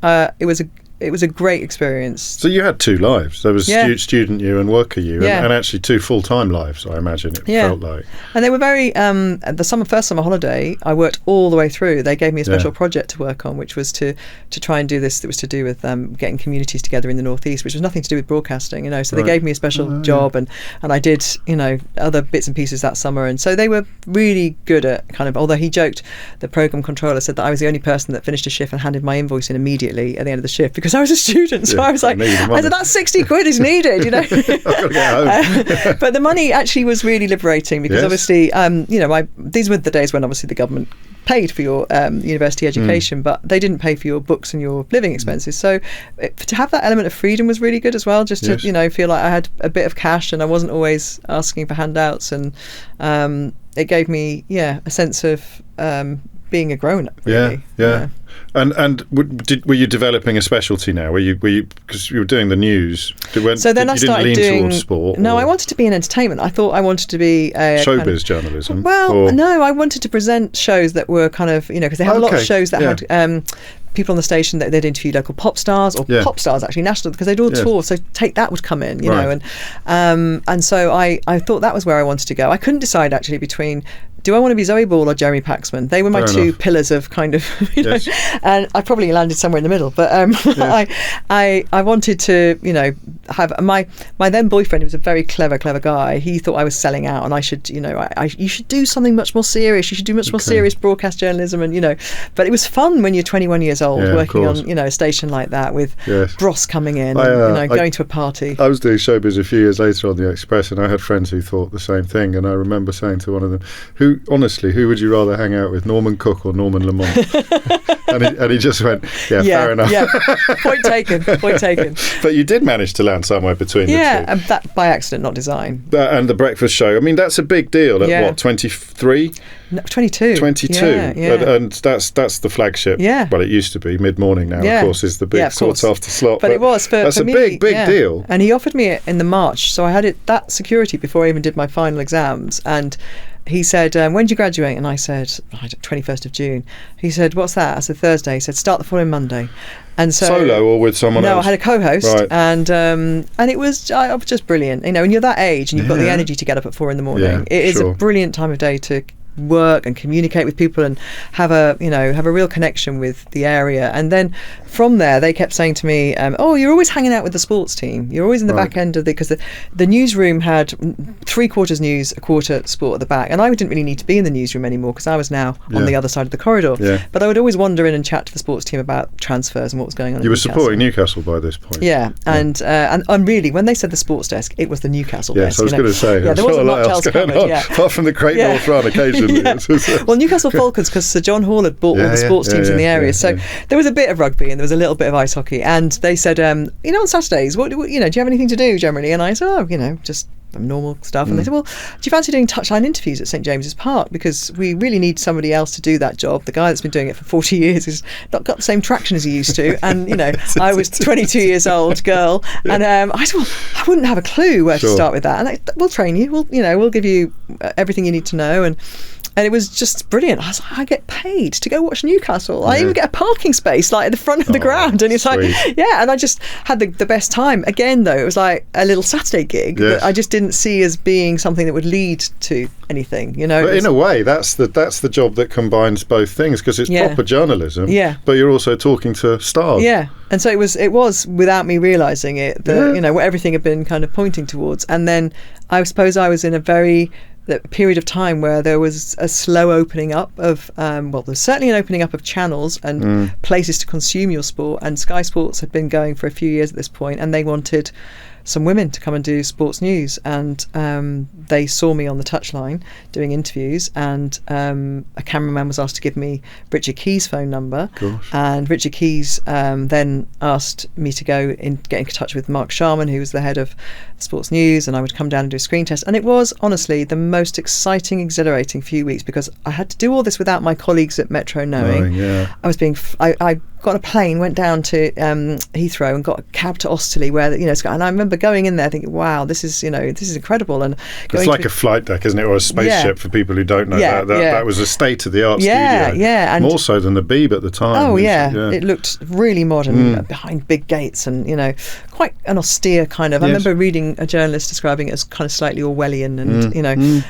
it was a great experience. So you had two lives. There was student you and worker you, and actually two full-time lives, I imagine it felt like. And they were very, the first summer holiday, I worked all the way through. They gave me a special project to work on, which was to try and do this, that was to do with getting communities together in the Northeast, which was nothing to do with broadcasting, So they gave me a special job, and I did, other bits and pieces that summer. And so they were really good at kind of, although he joked, the programme controller said that I was the only person that finished a shift and handed my invoice in immediately at the end of the shift, because I was a student. So I was like, I said, that's 60 quid is needed, I've got to get home. But the money actually was really liberating, because obviously, these were the days when obviously the government paid for your university education, but they didn't pay for your books and your living expenses. So to have that element of freedom was really good as well, just to feel like I had a bit of cash and I wasn't always asking for handouts, and it gave me a sense of being a grown-up, really. And were you developing a specialty now? Were you because you were doing the news? So then I started doing towards sport. No, I wanted to be in entertainment. I thought I wanted to be a showbiz journalism. Well, no, I wanted to present shows that were kind of because they had a lot of shows that had people on the station that they'd interview local pop stars or pop stars actually national, because they'd all tour. So that would come in, and so I thought that was where I wanted to go. I couldn't decide actually between, do I want to be Zoe Ball or Jeremy Paxman? They were my two pillars of kind of, and I probably landed somewhere in the middle. But I wanted to, have my then boyfriend, who was a very clever guy. He thought I was selling out, and I should, you should do something much more serious. You should do much more serious broadcast journalism, and But it was fun when you're 21 years old, working on a station like that with Bros coming in, and going to a party. I was doing showbiz a few years later on the Express, and I had friends who thought the same thing. And I remember saying to one of them, who would you rather hang out with, Norman Cook or Norman Lamont? and he just went, fair enough. Point taken. But you did manage to land somewhere between the two. And that by accident, not design. And the breakfast show, I mean, that's a big deal at what, 23? No, 22. 22. And that's the flagship. Well, it used to be. Mid-morning now, of course, is the big sought after slot. But it was for that's for a me, big deal. And he offered me it in the March, so I had that security before I even did my final exams, and he said, when do you graduate? And I said, 21st of June. He said, what's that? I said, Thursday. He said, start the following Monday. And so, solo or with someone else? No, I had a co-host, right. and it was just brilliant. You know, when you're that age and you've got the energy to get up at 4 a.m, it is a brilliant time of day to work and communicate with people and have a real connection with the area. And then from there they kept saying to me, you're always hanging out with the sports team, you're always in the back end of because the newsroom had 3/4 news, a quarter sport at the back, and I didn't really need to be in the newsroom anymore because I was now on the other side of the corridor, but I would always wander in and chat to the sports team about transfers and what was going on. You were supporting Newcastle by this point. And really, when they said the sports desk, it was the Newcastle desk. I was going to say, there wasn't much else covered, apart from the Great North Run occasionally. Well, Newcastle Falcons, because Sir John Hall had bought all the sports teams in the area, so there was a bit of rugby and there was a little bit of ice hockey. And they said, on Saturdays, what do you have anything to do generally? And I said, just normal stuff. And they said, well, do you fancy doing touchline interviews at St James's Park? Because we really need somebody else to do that job. The guy that's been doing it for 40 years has not got the same traction as he used to. And, I was 22 years old girl. And I said, well, I wouldn't have a clue where to start with that. And we'll train you. We'll give you everything you need to know. And it was just brilliant. I was like, I get paid to go watch Newcastle. I even get a parking space at the front of the ground. And it's sweet. And I just had the best time. Again, though, it was like a little Saturday gig that I just didn't see as being something that would lead to anything, But in a way, that's the job that combines both things, because it's proper journalism, but you're also talking to stars. Yeah. And so it was without me realising it, that, what everything had been kind of pointing towards. And then I suppose I was in a period of time where there was a slow opening up of there's certainly an opening up of channels and places to consume your sport, and Sky Sports had been going for a few years at this point, and they wanted some women to come and do sports news, and they saw me on the touchline doing interviews, and a cameraman was asked to give me Richard Key's phone number. Gosh. And Richard Key's then asked me to get in touch with Mark Sharman, who was the head of sports news, and I would come down and do a screen test. And it was honestly the most exciting, exhilarating few weeks, because I had to do all this without my colleagues at Metro knowing. I was I got on a plane, went down to Heathrow and got a cab to Osterley, where and I remember going in there thinking, wow, this is incredible. And it's like a flight deck, isn't it, or a spaceship for people who don't know. That was a state-of-the-art studio. And more so than the Beeb at the time. It looked really modern, behind big gates, and quite an austere kind of. I remember reading a journalist describing it as kind of slightly Orwellian, and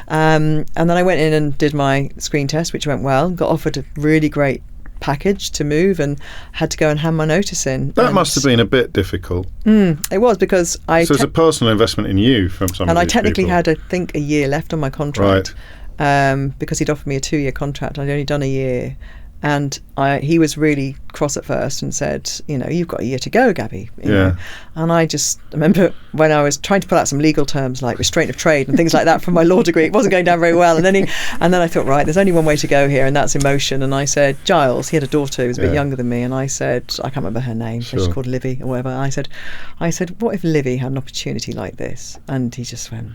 and then I went in and did my screen test, which went well. Got offered a really great package to move, and had to go and hand my notice in. That must have been a bit difficult. It was, because so it's a personal investment in you from some. And of I these technically people. had, I think, a year left on my contract, because he'd offered me a 2-year contract. I'd only done a year. And he was really cross at first and said, you've got a year to go, Gabby. You know? And I remember when I was trying to pull out some legal terms like restraint of trade and things like that from my law degree, it wasn't going down very well. And then I thought, right, there's only one way to go here, and that's emotion. And I said, Giles, he had a daughter who was a bit younger than me, and I said, I can't remember her name, but she's called Livy or whatever. I said, what if Livy had an opportunity like this? And he just went,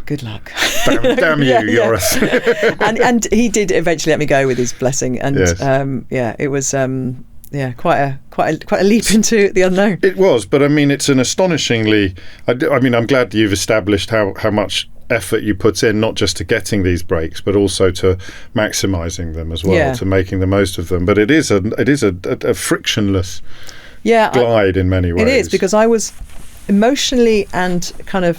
good luck. Damn you, Yoris. and he did eventually let me go with his blessing, and it was quite a leap into the unknown. It was, but I mean, it's an astonishingly. I'm glad you've established how much effort you put in, not just to getting these breaks, but also to maximising them as well, to making the most of them. But it is a frictionless glide in many ways. It is, because I was emotionally and kind of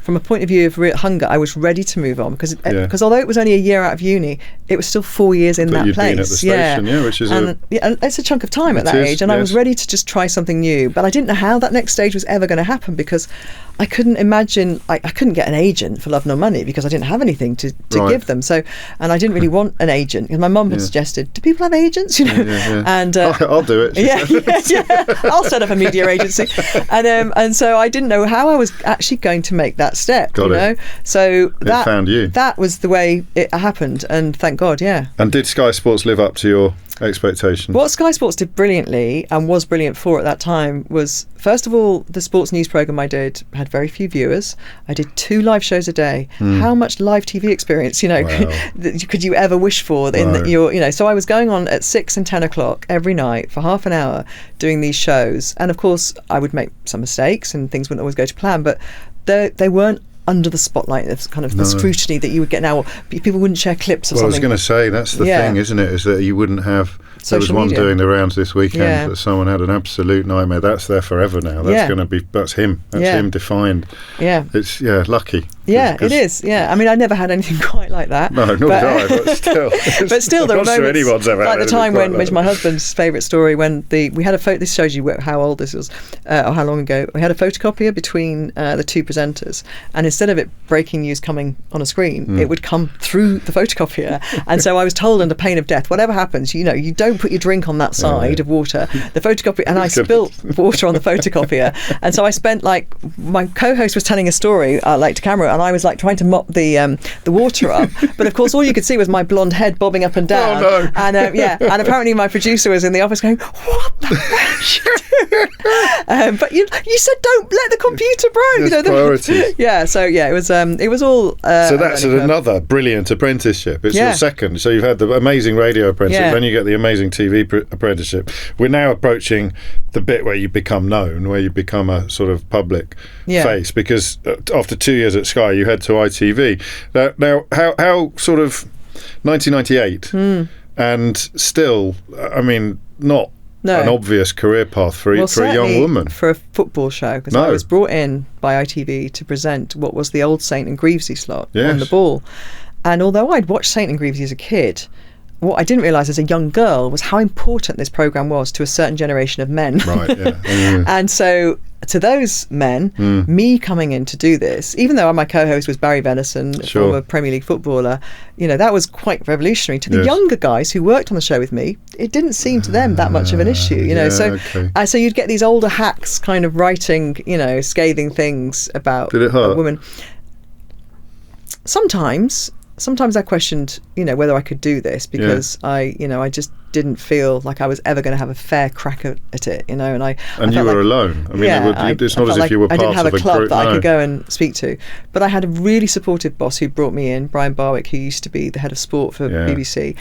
from a point of view of real hunger, I was ready to move on, because although it was only a year out of uni, it was still 4 years in that you'd place. Been at the station, which is it's a chunk of time at that age, and I was ready to just try something new, but I didn't know how that next stage was ever going to happen, because I couldn't imagine. I couldn't get an agent for love nor money, because I didn't have anything to give them. So, and I didn't really want an agent, because my mum had suggested, do people have agents? And I'll do it. I'll set up a media agency, and so I didn't know how I was actually going to make that step. So that found you. That was the way it happened, and thank God. And did Sky Sports live up to your expectations? What Sky Sports did brilliantly, and was brilliant for at that time, was, first of all, the sports news programme I did had very few viewers. I did 2 live shows a day. How much live TV experience, could you ever wish for so I was going on at 6 and 10 o'clock every night for half an hour doing these shows, and of course I would make some mistakes and things wouldn't always go to plan, but they weren't under the spotlight of kind of the scrutiny that you would get now. People wouldn't share clips of something. I was going to say, that's the thing, isn't it? Is that you wouldn't have... There was one doing the rounds this weekend that someone had an absolute nightmare. That's there forever now. That's going to be... That's him. That's him defined. Yeah. It's, lucky. Yeah, it is. Yeah, I mean, I never had anything quite like that. No, nor did I, but still. But still, there were moments, anyone's ever like the time when, which my husband's favourite story, when we had a photo, this shows you how old this was, or how long ago, we had a photocopier between the two presenters, and instead of it breaking news coming on a screen, it would come through the photocopier. And so I was told under pain of death, whatever happens, you don't put your drink on that side of water. The photocopier, and I spilt water on the photocopier. And so I spent, my co-host was telling a story, to camera, and I was trying to mop the water up, but of course all you could see was my blonde head bobbing up and down. Oh, no. And and apparently my producer was in the office going, "What the hell?" But you said don't let the computer break. Priorities. It was all. So that's another brilliant apprenticeship. It's your second. So you've had the amazing radio apprenticeship, then you get the amazing TV apprenticeship. We're now approaching the bit where you become known, where you become a sort of public face, because after 2 years at Sky, you head to ITV. Now how sort of 1998, and still, I mean, not an obvious career path for a young woman. For a football show, because I was brought in by ITV to present what was the old St and Grevesy slot on the ball. And although I'd watched St and Grevesy as a kid, what I didn't realise as a young girl was how important this programme was to a certain generation of men. Right, yeah. And so to those men, me coming in to do this, even though my co-host was Barry Venison, former Premier League footballer, that was quite revolutionary. To the younger guys who worked on the show with me, it didn't seem to them that much of an issue, So you'd get these older hacks kind of writing, scathing things about Did it hurt? Women. Sometimes I questioned, whether I could do this, because I just didn't feel like I was ever going to have a fair crack at it, And you were alone. I mean, it's not as if you were part of a group. I didn't have a club that I could go and speak to. But I had a really supportive boss who brought me in, Brian Barwick, who used to be the head of sport for BBC,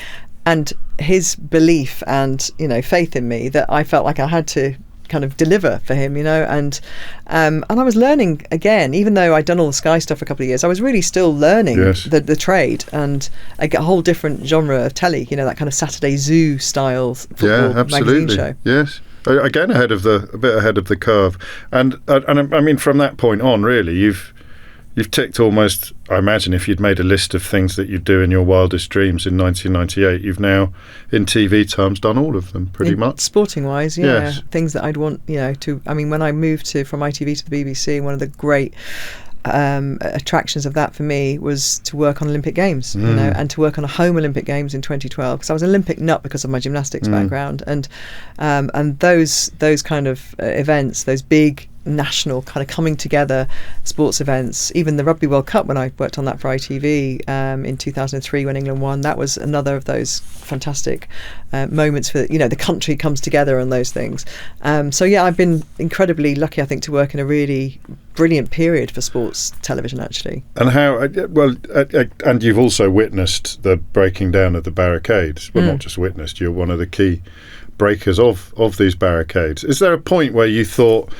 and his belief and faith in me that I felt like I had to kind of deliver for him, and I was learning again, even though I'd done all the Sky stuff for a couple of years. I was really still learning the trade, and I get a whole different genre of telly, that kind of Saturday Zoo style football magazine show. Yes, again a bit ahead of the curve, and I mean from that point on, really, you've ticked almost, I imagine, if you'd made a list of things that you'd do in your wildest dreams in 1998, you've now, in TV terms, done all of them pretty much. Sporting wise, things that I'd want, to. I mean, when I moved from ITV to the BBC, one of the great attractions of that for me was to work on Olympic Games, and to work on a home Olympic Games in 2012, because I was an Olympic nut because of my gymnastics background, and those kind of events, those big national kind of coming together sports events, even the Rugby World Cup when I worked on that for ITV in 2003 when England won, that was another of those fantastic moments for the country comes together on those things. I've been incredibly lucky, I think, to work in a really brilliant period for sports television, actually. And and you've also witnessed the breaking down of the barricades. Well, not just witnessed, you're one of the key breakers of these barricades. Is there a point where you thought,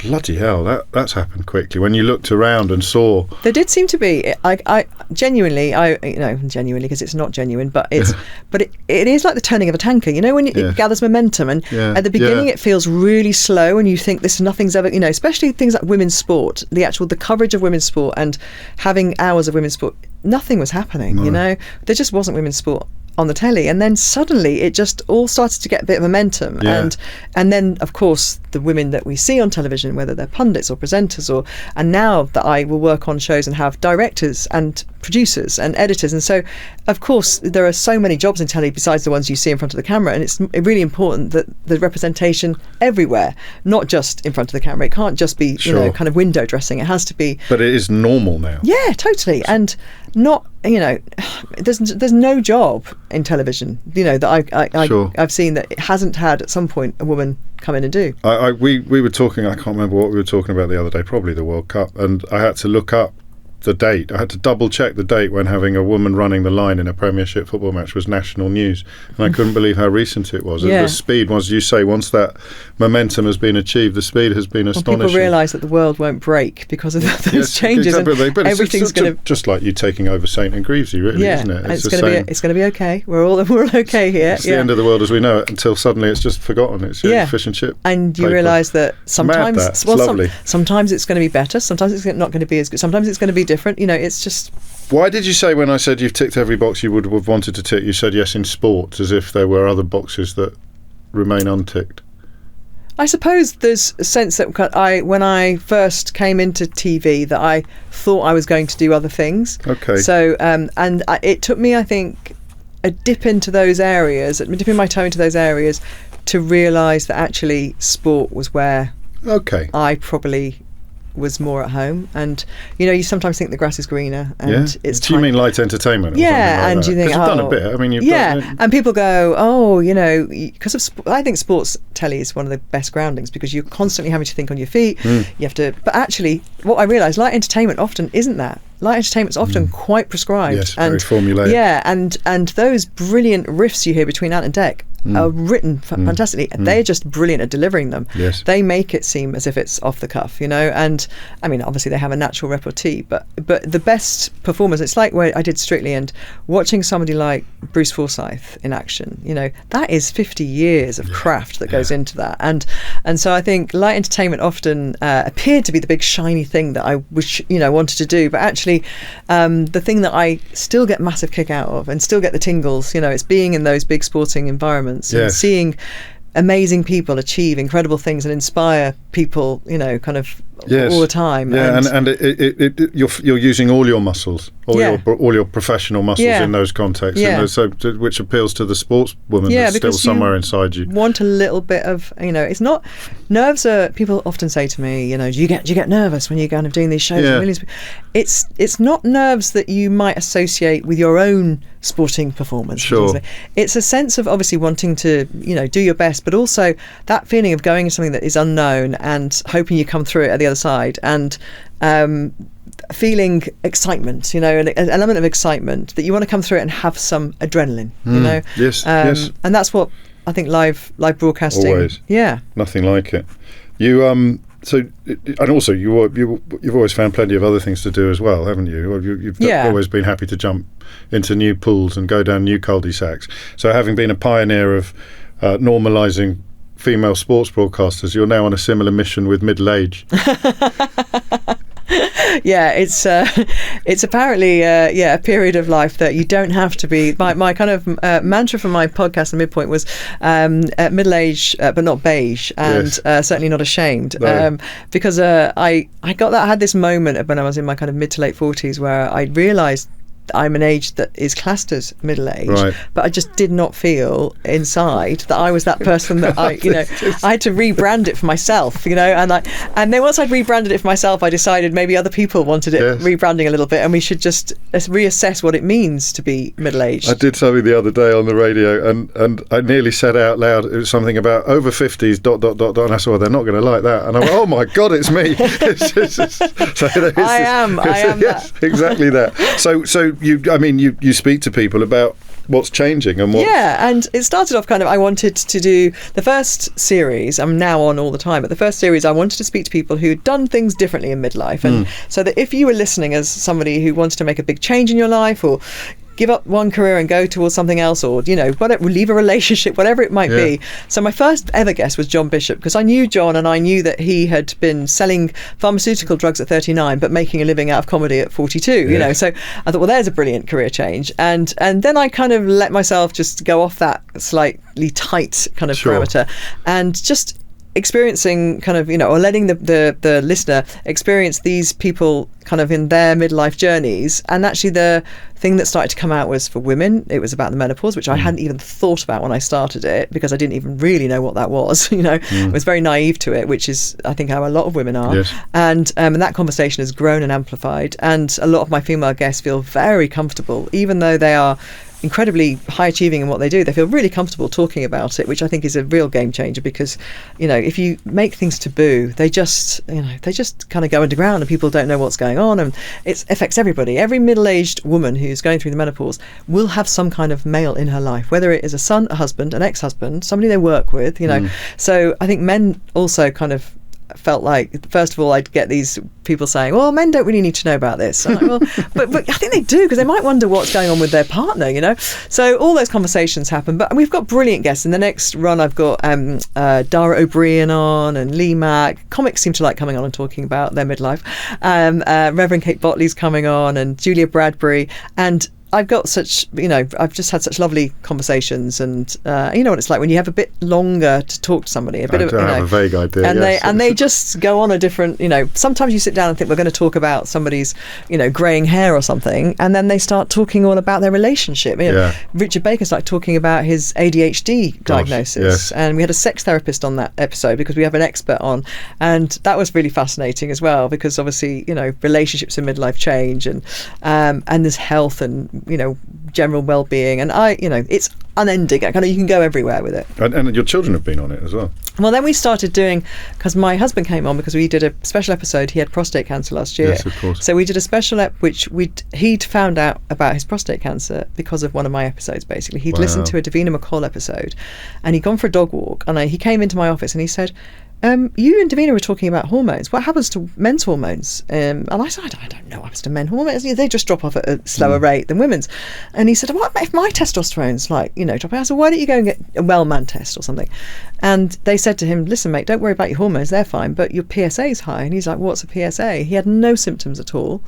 bloody hell, that's happened quickly, when you looked around and saw? There did seem to be. I genuinely, because it's not genuine, but it's but it is like the turning of a tanker, when it gathers momentum, and at the beginning it feels really slow, and you think nothing's ever, especially things like women's sport, the coverage of women's sport and having hours of women's sport, nothing was happening. There just wasn't women's sport on the telly, and then suddenly it just all started to get a bit of momentum, and then of course the women that we see on television, whether they're pundits or presenters, and now that I will work on shows and have directors and producers and editors, and so of course there are so many jobs in telly besides the ones you see in front of the camera, and it's really important that the representation everywhere, not just in front of the camera. It can't just be kind of window dressing. It has to be. But it is normal now. Yeah, totally. And not, there's no job in television, that I've seen that it hasn't had at some point a woman come in and do. We were talking, I can't remember what we were talking about the other day, probably the World Cup, and I had to look up the date. I had to double check the date when having a woman running the line in a Premiership football match was national news, and I couldn't believe how recent it was. The speed, as you say, once that momentum has been achieved, the speed has been astonishing. People realise that the world won't break because of those changes, exactly. and everything's going to just like you taking over St and Grevesy, really, isn't it? It's going to be okay. We're all okay here. It's the end of the world as we know it until suddenly it's just forgotten. It's fish and chip. And you realise that sometimes, sometimes it's going to be better. Sometimes it's not going to be as good. Sometimes it's going to be different. It's just. Why did you say when I said you've ticked every box you would have wanted to tick, you said yes in sports, as if there were other boxes that remain unticked? I suppose there's a sense that when I first came into TV, that I thought I was going to do other things. Okay. So it took me, I think, dipping my toe into those areas to realise that actually sport was where I probably was more at home. And you sometimes think the grass is greener, and it's do you mean light entertainment? And you think, you've done a bit. I mean, you've done, and people go, because of I think sports telly is one of the best groundings, because you're constantly having to think on your feet. You have to, but actually what I realised, light entertainment often isn't that. Light entertainment's often quite prescribed, very formulaic. And those brilliant riffs you hear between Ant and Dec are written fantastically. They're just brilliant at delivering them. Yes. They make it seem as if it's off the cuff, and I mean, obviously they have a natural repartee, but the best performers, it's like where I did Strictly, and watching somebody like Bruce Forsyth in action, that is 50 years of craft that goes into that, and so I think light entertainment often appeared to be the big shiny thing that I wanted to do, but actually the thing that I still get massive kick out of and still get the tingles, it's being in those big sporting environments and seeing amazing people achieve incredible things and inspire people, kind of all the time. And you're using all your muscles, all your professional muscles in those contexts, which appeals to the sportswoman that's still somewhere inside you. Want a little bit of, it's not nerves. People often say to me, do you get nervous when you're kind of doing these shows? It's not nerves that you might associate with your own sporting performance. Sure. It's a sense of obviously wanting to do your best, but also that feeling of going into something that is unknown and hoping you come through it at the other side, and feeling excitement, an element of excitement that you want to come through it and have some adrenaline. Yes. And that's what I think live broadcasting. Always. Nothing like it. You and also you've always found plenty of other things to do as well, haven't you? You've always been happy to jump into new pools and go down new cul-de-sacs. So having been a pioneer of normalising female sports broadcasters, you're now on a similar mission with middle age. It's apparently a period of life that you don't have to be. My kind of mantra for my podcast, The Midpoint, was middle age but not beige, and certainly not ashamed. No. Because I had this moment when I was in my kind of mid to late 40s where I realised I'm an age that is classed as middle age, but I just did not feel inside that I was that person that I had to rebrand it for myself, and then once I'd rebranded it for myself, I decided maybe other people wanted it rebranding a little bit, and we should just reassess what it means to be middle aged. I did something the other day on the radio, and I nearly said out loud, it was something about over 50s ... and I saw they're not going to like that, and I went, oh my god, it's me. I am yes, that. Exactly that. So you speak to people about what's changing and what. And it started off kind of, I wanted to do the first series, I'm now on all the time, but the first series I wanted to speak to people who'd done things differently in midlife, and so that if you were listening as somebody who wanted to make a big change in your life, or give up one career and go towards something else, or whatever, leave a relationship, whatever it might be. So my first ever guest was John Bishop, because I knew John, and I knew that he had been selling pharmaceutical drugs at 39 but making a living out of comedy at 42. So I thought, well, there's a brilliant career change, and then I kind of let myself just go off that slightly tight kind of parameter, and just experiencing kind of or letting the listener experience these people kind of in their midlife journeys. And actually the thing that started to come out was, for women, it was about the menopause, which I hadn't even thought about when I started it, because I didn't even really know what that was. I was very naive to it, which is I think how a lot of women are. And that conversation has grown and amplified, and a lot of my female guests feel very comfortable, even though they are incredibly high achieving in what they do, they feel really comfortable talking about it, which I think is a real game changer, because if you make things taboo, they just kind of go underground and people don't know what's going on, and it affects everybody. Every middle-aged woman who's going through the menopause will have some kind of male in her life, whether it is a son, a husband, an ex-husband, somebody they work with, So I think men also kind of felt like, first of all, I'd get these people saying, well, men don't really need to know about this. I'm like, well, but I think they do, because they might wonder what's going on with their partner, So all those conversations happen. But we've got brilliant guests. In the next run, I've got Dara O'Brien on, and Lee Mack. Comics seem to like coming on and talking about their midlife. Reverend Kate Botley's coming on, and Julia Bradbury. And I've got such, I've just had such lovely conversations, and you know what it's like when you have a bit longer to talk to somebody. I have a vague idea. And they just go on a different, sometimes you sit down and think we're going to talk about somebody's, greying hair or something, and then they start talking all about their relationship. Richard Baker started talking about his ADHD diagnosis, and we had a sex therapist on that episode because we have an expert on, and that was really fascinating as well, because obviously, relationships in midlife change, and there's health and general well-being, and it's unending. You can go everywhere with it. And your children have been on it as well. Well, then we started doing, because my husband came on because we did a special episode. He had prostate cancer last year. Yes, of course. So we did a special which he'd found out about his prostate cancer because of one of my episodes. Basically, he'd listened to a Davina McCall episode, and he'd gone for a dog walk, and he came into my office and he said, you and Davina were talking about hormones. What happens to men's hormones? And I said, I don't know what happens to men's hormones. They just drop off at a slower rate than women's. And he said, what if my testosterone's dropping? I said, why don't you go and get a Wellman test or something? And they said to him, listen, mate, don't worry about your hormones. They're fine, but your PSA's high. And he's like, what's a PSA? He had no symptoms at all.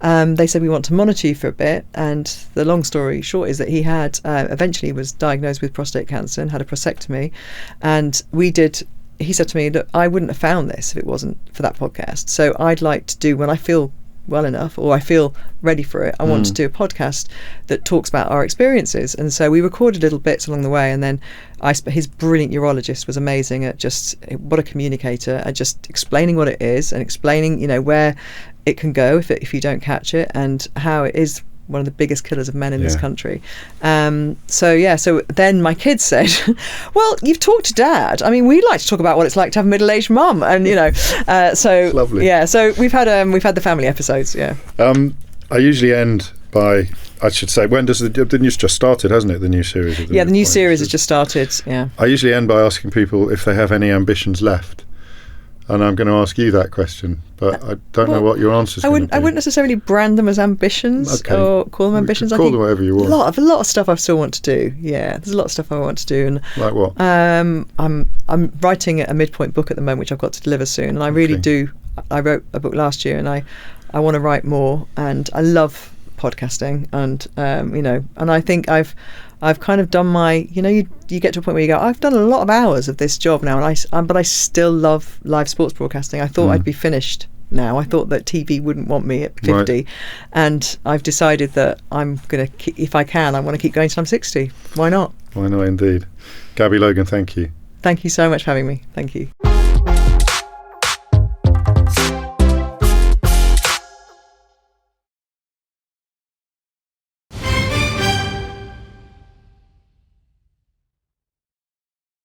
They said, we want to monitor you for a bit. And the long story short is that he had eventually was diagnosed with prostate cancer and had a prostatectomy. And he said to me, look, I wouldn't have found this if it wasn't for that podcast. So I'd like to do, when I feel well enough or I feel ready for it, I want to do a podcast that talks about our experiences. And so we recorded little bits along the way, and then his brilliant urologist was amazing at what a communicator, at just explaining what it is and explaining, where it can go if you don't catch it, and how it is one of the biggest killers of men in this country. So then my kids said, well, you've talked to Dad. I mean, we'd like to talk about what it's like to have a middle-aged mum. And, so lovely. Yeah, so we've had the family episodes, yeah. I usually end by, I should say, when does the news just started, hasn't it, the new series? The new series has just started, yeah. I usually end by asking people if they have any ambitions left. And I'm going to ask you that question, but I don't know what your answer is going to be. I wouldn't necessarily brand them as ambitions or call them ambitions. Call them whatever you want. A lot of stuff I still want to do. Yeah, there's a lot of stuff I want to do. And like what? I'm writing a midpoint book at the moment, which I've got to deliver soon. And I really do. I wrote a book last year, and I want to write more. And I love podcasting, and and I think I've kind of done my, you get to a point where you go, I've done a lot of hours of this job now, and but I still love live sports broadcasting. I thought I'd be finished now. I thought that TV wouldn't want me at 50, right. And I've decided that I'm going to, if I can, I want to keep going till I'm 60. Why not? Why not, indeed. Gabby Logan, thank you. Thank you so much for having me. Thank you.